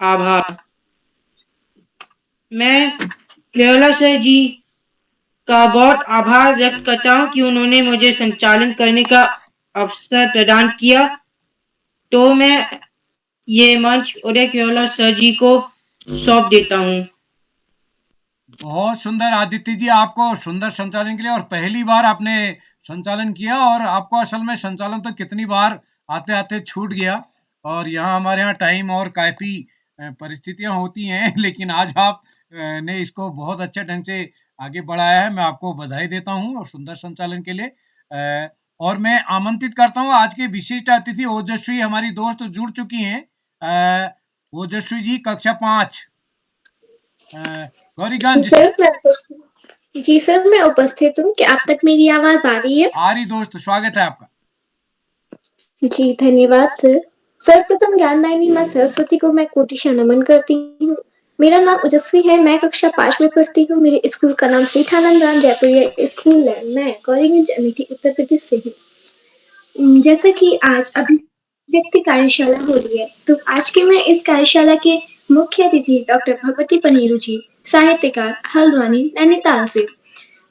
आभार। मैं केरला सर जी का बहुत आभार व्यक्त करता हूं कि उन्होंने मुझे संचालन करने का अवसर प्रदान किया। तो मैं ये मंच उदय केरला सर जी को सौंप देता हूं। बहुत सुंदर आदित्य जी, आपको सुंदर संचालन के लिए, और पहली बार आपने संचालन किया और आपको असल में संचालन तो कितनी बार आते आते छूट गया। और यहाँ हमारे यहाँ टाइम और काफी परिस्थितियां होती हैं लेकिन आज आप ने इसको बहुत अच्छे ढंग से आगे बढ़ाया है। मैं आपको बधाई देता हूँ और सुंदर संचालन के लिए। और मैं आमंत्रित करता हूँ आज के विशिष्ट अतिथि ओजस्वी, हमारी दोस्त जुड़ चुकी हैं। ओजस्वी जी कक्षा 5 गौरीगंज। जी सर मैं उपस्थित हूँ। क्या आप तक मेरी आवाज आ रही है? आ रही दोस्त, स्वागत है आपका। जी धन्यवाद सर। सर्वप्रथम ज्ञानदायिनी माँ सरस्वती को मैं कोटिशा नमन करती हूँ। मेरा नाम ओजस्वी है, मैं कक्षा 5 में पढ़ती हूँ। मेरे स्कूल का नाम सेठानंद राम जयपुरिया स्कूल है। मैं गौरीगंज अमेठी उत्तर प्रदेश से हूँ। जैसा कि आज अभिव्यक्ति कार्यशाला हो रही है तो आज के मैं इस कार्यशाला के मुख्य अतिथि डॉक्टर भगवती पनेरू जी, साहित्यकार, हल्द्वानी, नैनीताल से,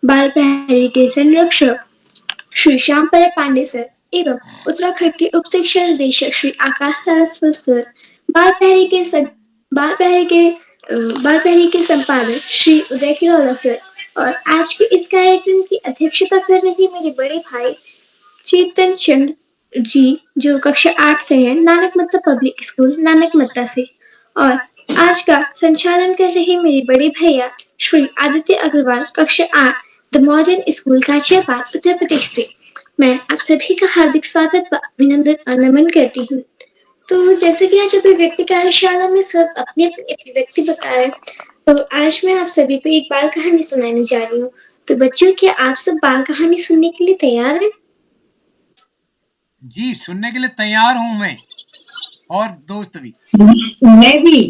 बाल प्रहरी के संरक्षक श्री श्यामपरा पांडे सर एवं उत्तराखंड के उप शिक्षा निदेशक श्री आकाश सारस्वत सर, बाल प्रहरी के संपादक श्री उदय किरोला सर और आज के इस कार्यक्रम की अध्यक्षता कर रहे मेरे बड़े भाई चेतन चंद जी जो कक्षा 8 से हैं, नानक मत्ता पब्लिक स्कूल नानक मत्ता से, और आज का संचालन कर रहे मेरे बड़े भैया श्री आदित्य अग्रवाल कक्षा 8 the modern school Ghaziabad Uttar Pradesh से। मैं आप सभी का हार्दिक स्वागत व अभिनंदन और नमन करती हूँ। तो जैसे कि आज अभिव्यक्ति कार्यशाला में सब अपनी अपनी अभिव्यक्ति बता रहे, तो आज मैं आप सभी को एक बाल कहानी सुनाने जा रही हूँ। तो बच्चों, क्या आप सब बाल कहानी सुनने के लिए तैयार हैं? जी, सुनने के लिए तैयार हूँ मैं और दोस्त भी। मैं भी।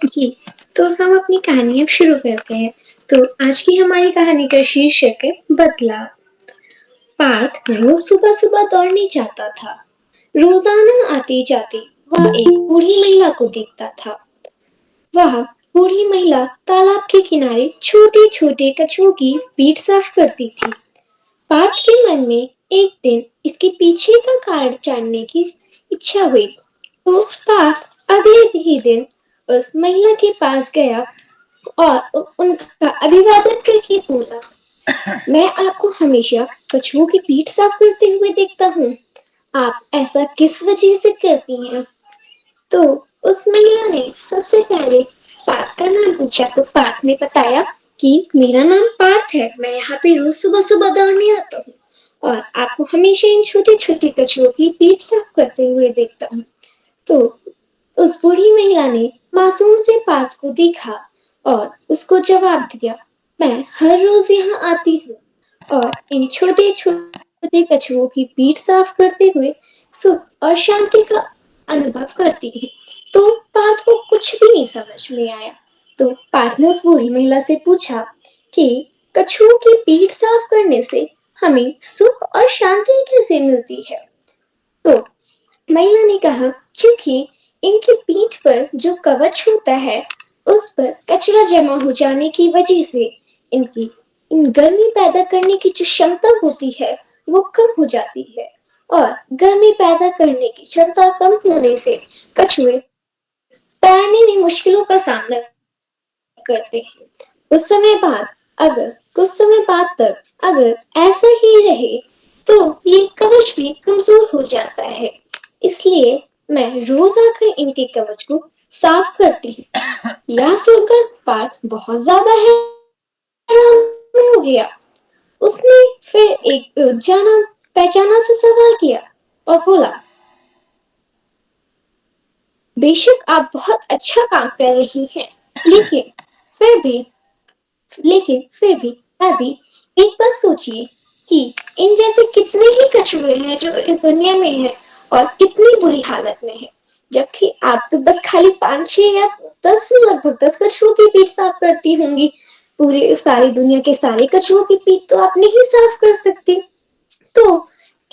जी, तो हम अपनी कहानी अब शुरू करते हैं। तो आज की हमारी कहानी का शीर्षक है बदलाव। पार्थ रोज सुबह सुबह दौड़ने जाता था। रोजाना आते जाते वह एक बूढ़ी महिला को देखता था। वह बूढ़ी महिला तालाब के किनारे छोटे छोटे कछुओं की पीठ साफ करती थी। पार्थ के मन में एक दिन इसके पीछे का कारण जानने की इच्छा हुई, तो पार्थ अगले ही दिन उस महिला के पास गया और उनका अभिवादन करके बोला, मैं आपको हमेशा कछुओं की पीठ साफ करते हुए देखता हूँ, आप ऐसा किस वजह से करती हैं? तो उस महिला ने सबसे पहले पार्थ का नाम पूछा, तो पार्थ ने बताया कि मेरा नाम पार्थ है, मैं यहाँ पे रोज सुबह सुबह दौड़ने आता हूँ और आपको हमेशा इन छोटे छोटे कछुओं की पीठ साफ करते हुए देखता हूँ। तो उस बूढ़ी महिला ने मासूम से पार्थ को देखा और उसको जवाब दिया, मैं हर रोज यहाँ आती हूँ और इन छोटे छोटे कछुओं की पीठ साफ करते हुए सुख और शांति का अनुभव करती हूँ। तो पार्थ को कुछ भी नहीं समझ में आया। तो पार्थ ने उस बूढ़ी महिला से पूछा कि कछुओं की पीठ साफ करने से हमें सुख और शांति कैसे मिलती है? तो महिला ने कहा, क्योंकि इनकी पीठ पर जो कवच होता है उस पर कचरा जमा हो जाने की वजह से इनकी गर्मी पैदा करने की जो क्षमता होती है वो कम हो जाती है, और गर्मी पैदा करने की क्षमता कम होने से कछुए तैरने में मुश्किलों का सामना करते हैं। कुछ समय बाद तक अगर ऐसा ही रहे तो ये कवच भी कमजोर हो जाता है, इसलिए मैं रोज आकर इनके कवच को साफ करती हूँ। यह सुनकर पार्थ बहुत ज्यादा हैरान हो गया। उसने फिर एक जाना पहचाना से सवाल किया और बोला, बेशक आप बहुत अच्छा काम कर रही हैं, लेकिन फिर भी दादी, एक बात सोचिए कि इन जैसे कितने ही कछुए हैं जो इस दुनिया में हैं और कितनी बुरी हालत में हैं, जबकि आप तो बस खाली 5-6 या 10 लगभग 10 कछुओं की पीठ साफ करती होंगी। पूरे सारी दुनिया के सारे कछुओं की पीठ तो आप नहीं साफ कर सकती। तो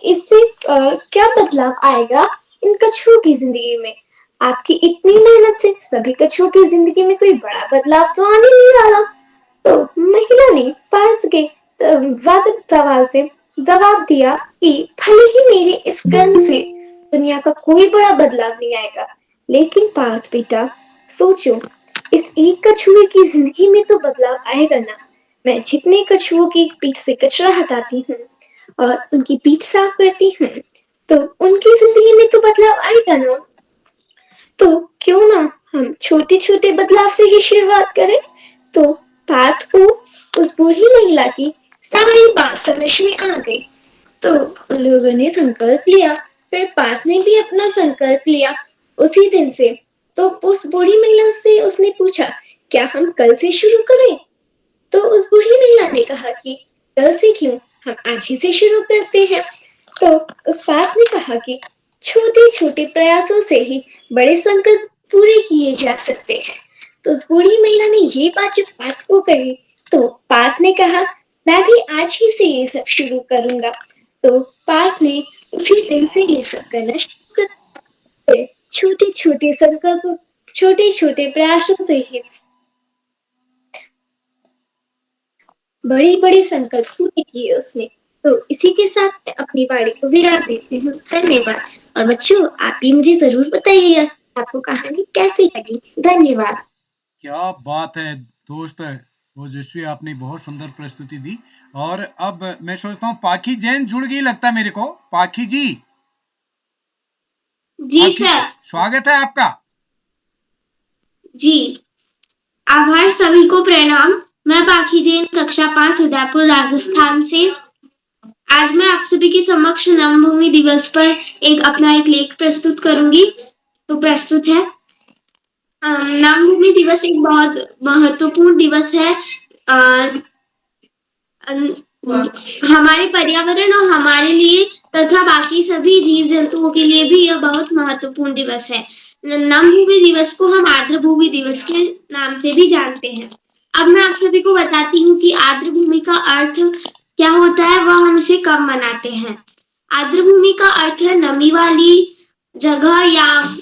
इससे क्या बदलाव आएगा इन कछुओं की जिंदगी में? आपकी इतनी मेहनत से सभी कछुओं की जिंदगी में कोई बड़ा बदलाव तो आने नहीं वाला। तो महिला ने पार्थ के वाजिब सवाल से जवाब दिया कि भले ही मेरे इस कर्म से दुनिया का कोई बड़ा बदलाव नहीं आएगा, लेकिन पार्थ बेटा सोचो, इस एक कछुए की जिंदगी में तो बदलाव आएगा ना। मैं जितने कछुओं की पीठ से कचरा हटाती हूँ और उनकी पीठ साफ करती हूँ, तो उनकी जिंदगी में तो बदलाव आएगा ना। तो क्यों ना हम छोटे छोटे बदलाव से ही शुरुआत करें। तो पार्थ को उस बूढ़ी महिला की सारी बात समझ में आ गई। तो उन लोगों ने संकल्प लिया, फिर पार्थ ने भी अपना संकल्प लिया उसी दिन से। तो उस बूढ़ी महिला से उसने पूछा, क्या हम कल से शुरू करें? तो उस बूढ़ी महिला ने कहा कि कल से क्यों, हम आज ही से शुरू करते हैं। तो उस पार्थ ने कहा कि छोटे छोटे प्रयासों से ही बड़े संकल्प पूरे किए जा सकते हैं। तो उस बूढ़ी महिला ने ये बात जब पार्थ को कही, तो पार्थ ने कहा, मैं भी आज ही से ये सब शुरू करूंगा। तो पार्थ ने उसी दिन से ये सब करना शुरू कर। छोटे छोटे संकल्प, छोटे छोटे प्रयासों से ही बड़े बड़े संकल्प पूरे किए उसने। तो इसी के साथ मैं अपनी वाणी को विराम देती हूँ। धन्यवाद। और बच्चों, आप भी मुझे जरूर बताइएगा आपको कहानी कैसी लगी। धन्यवाद। क्या बात है दोस्त, ओजस्वी, आपने बहुत सुंदर प्रस्तुति दी। और अब मैं सोचता हूँ पाखी जैन जुड़ गई लगता है मेरे को। पाखी जी। जी पाखी, सर। स्वागत है आपका। जी, आभार, सभी को प्रणाम। मैं पाखी जैन, कक्षा 5, उदयपुर, राजस्थान से। आज मैं आप सभी के समक्ष नमभूमि दिवस पर अपना एक लेख प्रस्तुत करूंगी। तो प्रस्तुत है। नमभूमि दिवस एक बहुत महत्वपूर्ण दिवस है। हमारे पर्यावरण और हमारे लिए तथा बाकी सभी जीव जंतुओं के लिए भी यह बहुत महत्वपूर्ण दिवस है। नमभूमि दिवस को हम आर्द्रभूमि दिवस के नाम से भी जानते हैं। अब मैं आप सभी को बताती हूँ कि आर्द्रभूमि का अर्थ क्या होता है, वह हम इसे कब मनाते हैं। आर्द्रभूमि का अर्थ है नमी वाली जगह या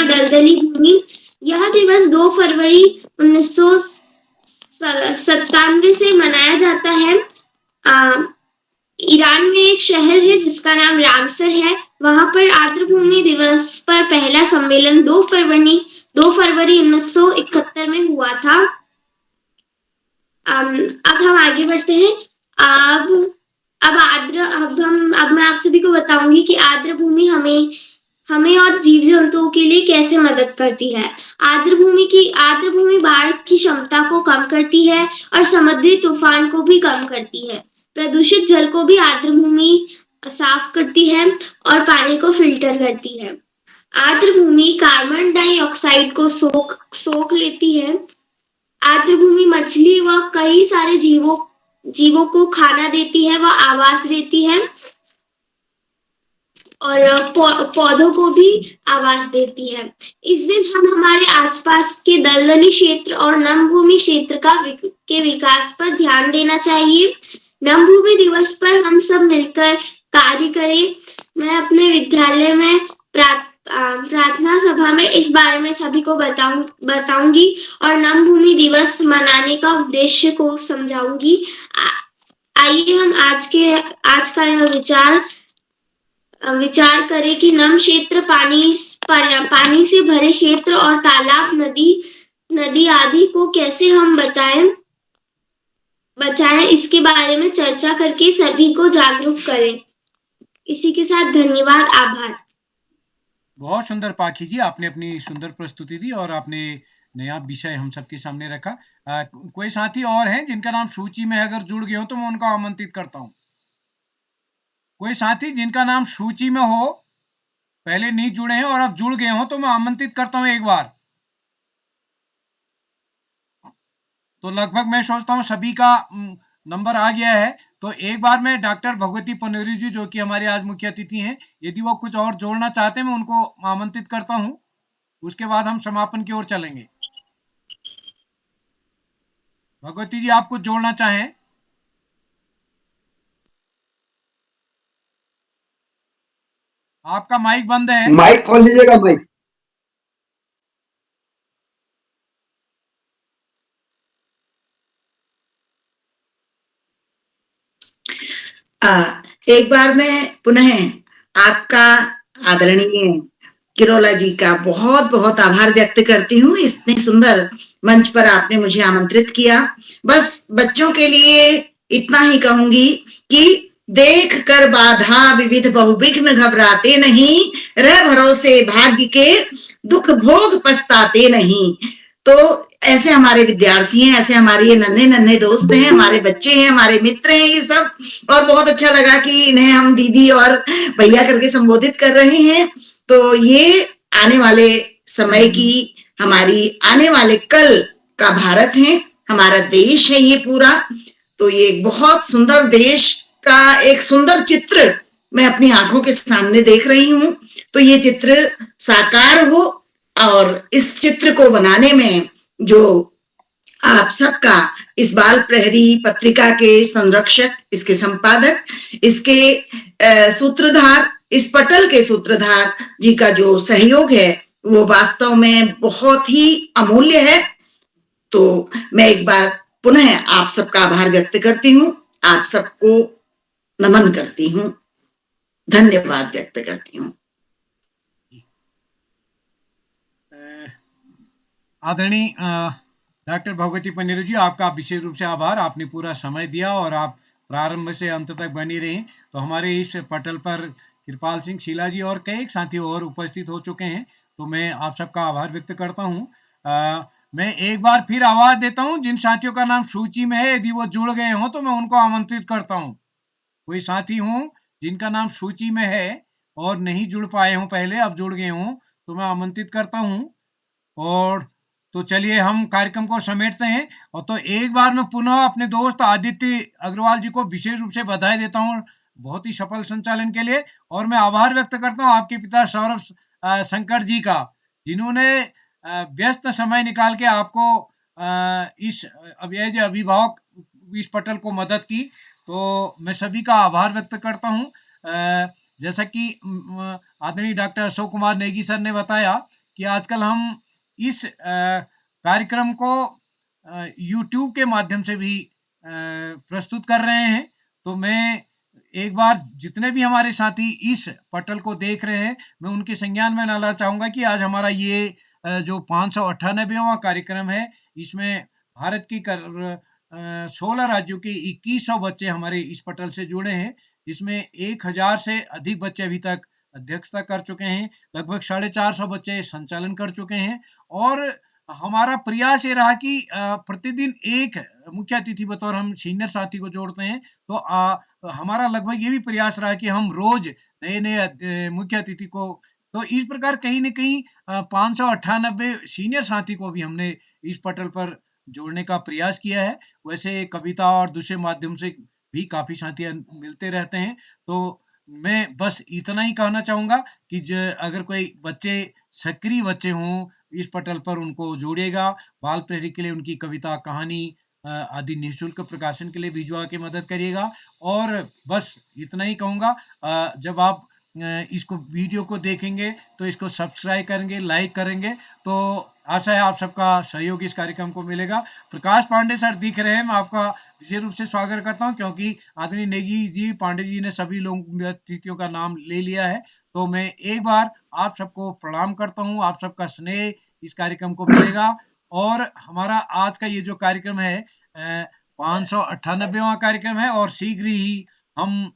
दलदली भूमि। यह दिवस 2 फरवरी 1997 से मनाया जाता है। ईरान में एक शहर है जिसका नाम रामसर है। वहां पर आर्द्रभूमि दिवस पर पहला सम्मेलन 2 फरवरी 1971 में हुआ था। अब हम आगे बढ़ते हैं। अब मैं आप सभी को बताऊंगी कि आर्द्रभूमि हमें और जीव जंतुओं के लिए कैसे मदद करती है। आर्द्रभूमि बाढ़ की क्षमता को कम करती है और समुद्री तूफान को भी कम करती है। प्रदूषित जल को भी आर्द्रभूमि साफ करती है और पानी को फिल्टर करती है। आर्द्रभूमि कार्बन डाइऑक्साइड को सोख लेती है। आर्द्रभूमि मछली व कई सारे जीवों को खाना देती है व आवास देती है और पौधों को भी आवास देती है। इस दिन हम हमारे आसपास के दलदली क्षेत्र और नमभूमि क्षेत्र के विकास पर ध्यान देना चाहिए। नमभूमि दिवस पर हम सब मिलकर कार्य करें। मैं अपने विद्यालय में प्रार्थना सभा में इस बारे में सभी को बताऊंगी और नमभूमि दिवस मनाने का उद्देश्य को समझाऊंगी। आइए हम आज का यह विचार करें कि नम क्षेत्र पानी से भरे क्षेत्र और तालाब, नदी आदि को कैसे हम बचाएं, इसके बारे में चर्चा करके सभी को जागरूक करें। इसी के साथ धन्यवाद, आभार। बहुत सुंदर पाखी जी, आपने अपनी सुंदर प्रस्तुति दी और आपने नया विषय हम सबके सामने रखा। कोई साथी और हैं जिनका नाम सूची में अगर जुड़ गए हो तो मैं उनको आमंत्रित करता हूँ। कोई साथी जिनका नाम सूची में हो, पहले नहीं जुड़े हैं और अब जुड़ गए हो, तो मैं आमंत्रित करता हूँ एक बार। तो लगभग मैं सोचता हूँ सभी का नंबर आ गया है। तो एक बार मैं डॉक्टर भगवती पनोरी जी, जो कि हमारे आज मुख्य अतिथि हैं, यदि वो कुछ और जोड़ना चाहते हैं मैं उनको आमंत्रित करता हूँ। उसके बाद हम समापन की ओर चलेंगे। भगवती जी, आप कुछ जोड़ना चाहें? आपका माइक बंद है। माइक खोल लीजिएगा माइक। एक बार मैं पुनः आपका आदरणीय किरोला जी का बहुत बहुत आभार व्यक्त करती हूँ। इतने सुंदर मंच पर आपने मुझे आमंत्रित किया। बस बच्चों के लिए इतना ही कहूंगी कि देख कर बाधा विविध बहुविघ्न घबराते नहीं, रह भरोसे भाग्य के दुख भोग पछताते नहीं। तो ऐसे हमारे विद्यार्थी हैं, ऐसे हमारे ये नन्हे नन्हे दोस्त हैं, हमारे बच्चे हैं, हमारे मित्र हैं ये सब। और बहुत अच्छा लगा कि इन्हें हम दीदी और भैया करके संबोधित कर रहे हैं। तो ये आने वाले समय की, हमारी आने वाले कल का भारत है, हमारा देश है ये पूरा। तो ये एक बहुत सुंदर देश का एक सुंदर चित्र मैं अपनी आंखों के सामने देख रही हूँ। तो ये चित्र साकार हो और इस चित्र को बनाने में जो आप सबका, इस बाल प्रहरी पत्रिका के संरक्षक, इसके संपादक, इसके सूत्रधार, इस पटल के सूत्रधार जी का जो सहयोग है वो वास्तव में बहुत ही अमूल्य है। तो मैं एक बार पुनः आप सबका आभार व्यक्त करती हूँ, आप सबको नमन करती हूँ, धन्यवाद व्यक्त करती हूँ। आदरणीय डॉक्टर भगवती पन्नेरू जी, आपका विशेष रूप से आभार। आपने पूरा समय दिया और आप प्रारंभ से अंत तक बनी रही। तो हमारे इस पटल पर कृपाल सिंह, शीला जी और कई साथी और उपस्थित हो चुके हैं, तो मैं आप सबका आभार व्यक्त करता हूँ। मैं एक बार फिर आवाज देता हूँ, जिन साथियों का नाम सूची में है, यदि वो जुड़ गए हों तो मैं उनको आमंत्रित करता हूँ। कोई साथी हों जिनका नाम सूची में है और नहीं जुड़ पाए हों पहले, अब जुड़ गए हों, तो मैं आमंत्रित करता हूँ। और तो चलिए हम कार्यक्रम को समेटते हैं। और तो एक बार मैं पुनः अपने दोस्त आदित्य अग्रवाल जी को विशेष रूप से बधाई देता हूँ बहुत ही सफल संचालन के लिए, और मैं आभार व्यक्त करता हूँ आपके पिता सौरभ शंकर जी का, जिन्होंने व्यस्त समय निकाल के आपको इस एज अभिभावक इस पटल को मदद की। तो मैं सभी का आभार व्यक्त करता हूँ। जैसा कि आदरणीय डॉक्टर अशोक कुमार नेगी सर ने बताया कि आजकल हम इस कार्यक्रम को YouTube के माध्यम से भी प्रस्तुत कर रहे हैं। तो मैं एक बार जितने भी हमारे साथी इस पटल को देख रहे हैं, मैं उनके संज्ञान में डालना चाहूंगा कि आज हमारा ये जो 598वां कार्यक्रम है, इसमें भारत की 16 राज्यों के 2100 बच्चे हमारे इस पटल से जुड़े हैं, जिसमें 1000 से अधिक बच्चे अभी तक अध्यक्षता कर चुके हैं, लगभग 450 बच्चे संचालन कर चुके हैं। और हमारा प्रयास ये रहा कि प्रतिदिन एक मुख्य अतिथि बतौर हम सीनियर साथी को जोड़ते हैं। तो हमारा लगभग ये भी प्रयास रहा कि हम रोज नए मुख्य अतिथि को, तो इस प्रकार कहीं न कहीं 598 सीनियर साथी को भी हमने इस पटल पर जोड़ने का प्रयास किया है। वैसे कविता और दूसरे माध्यम से भी काफी साथी मिलते रहते हैं। तो मैं बस इतना ही कहना चाहूंगा कि अगर कोई बच्चे सक्रिय बच्चे हों इस पटल पर, उनको जोड़िएगा। बाल प्रहरी के लिए उनकी कविता, कहानी आदि निःशुल्क प्रकाशन के लिए भिजवा के मदद करिएगा। और बस इतना ही कहूंगा, जब आप इसको वीडियो को देखेंगे तो इसको सब्सक्राइब करेंगे, लाइक करेंगे, तो आशा है आप सबका सहयोग इस कार्यक्रम को मिलेगा। प्रकाश पांडे सर दिख रहे हैं, मैं आपका विशेष रूप से स्वागत करता हूं, क्योंकि आदरणीय नेगी जी, पांडे जी ने सभी लोग अतिथियों का नाम ले लिया है। तो मैं एक बार आप सबको प्रणाम करता हूं, आप सबका स्नेह इस कार्यक्रम को मिलेगा। और हमारा आज का ये जो कार्यक्रम है 598वां कार्यक्रम है, और शीघ्र ही हम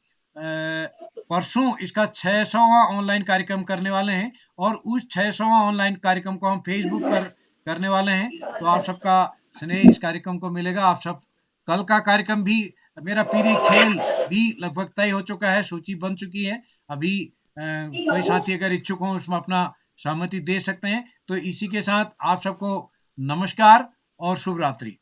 परसों इसका 600वां ऑनलाइन कार्यक्रम करने वाले हैं, और उस 600वां ऑनलाइन कार्यक्रम को हम फेसबुक पर करने वाले हैं। तो आप सबका स्नेह इस कार्यक्रम को मिलेगा। आप सब, कल का कार्यक्रम भी, मेरा प्रिय खेल भी लगभग तय हो चुका है, सूची बन चुकी है। अभी कोई साथी अगर इच्छुक हो उसमें अपना सहमति दे सकते हैं। तो इसी के साथ आप सबको नमस्कार और शुभ रात्रि।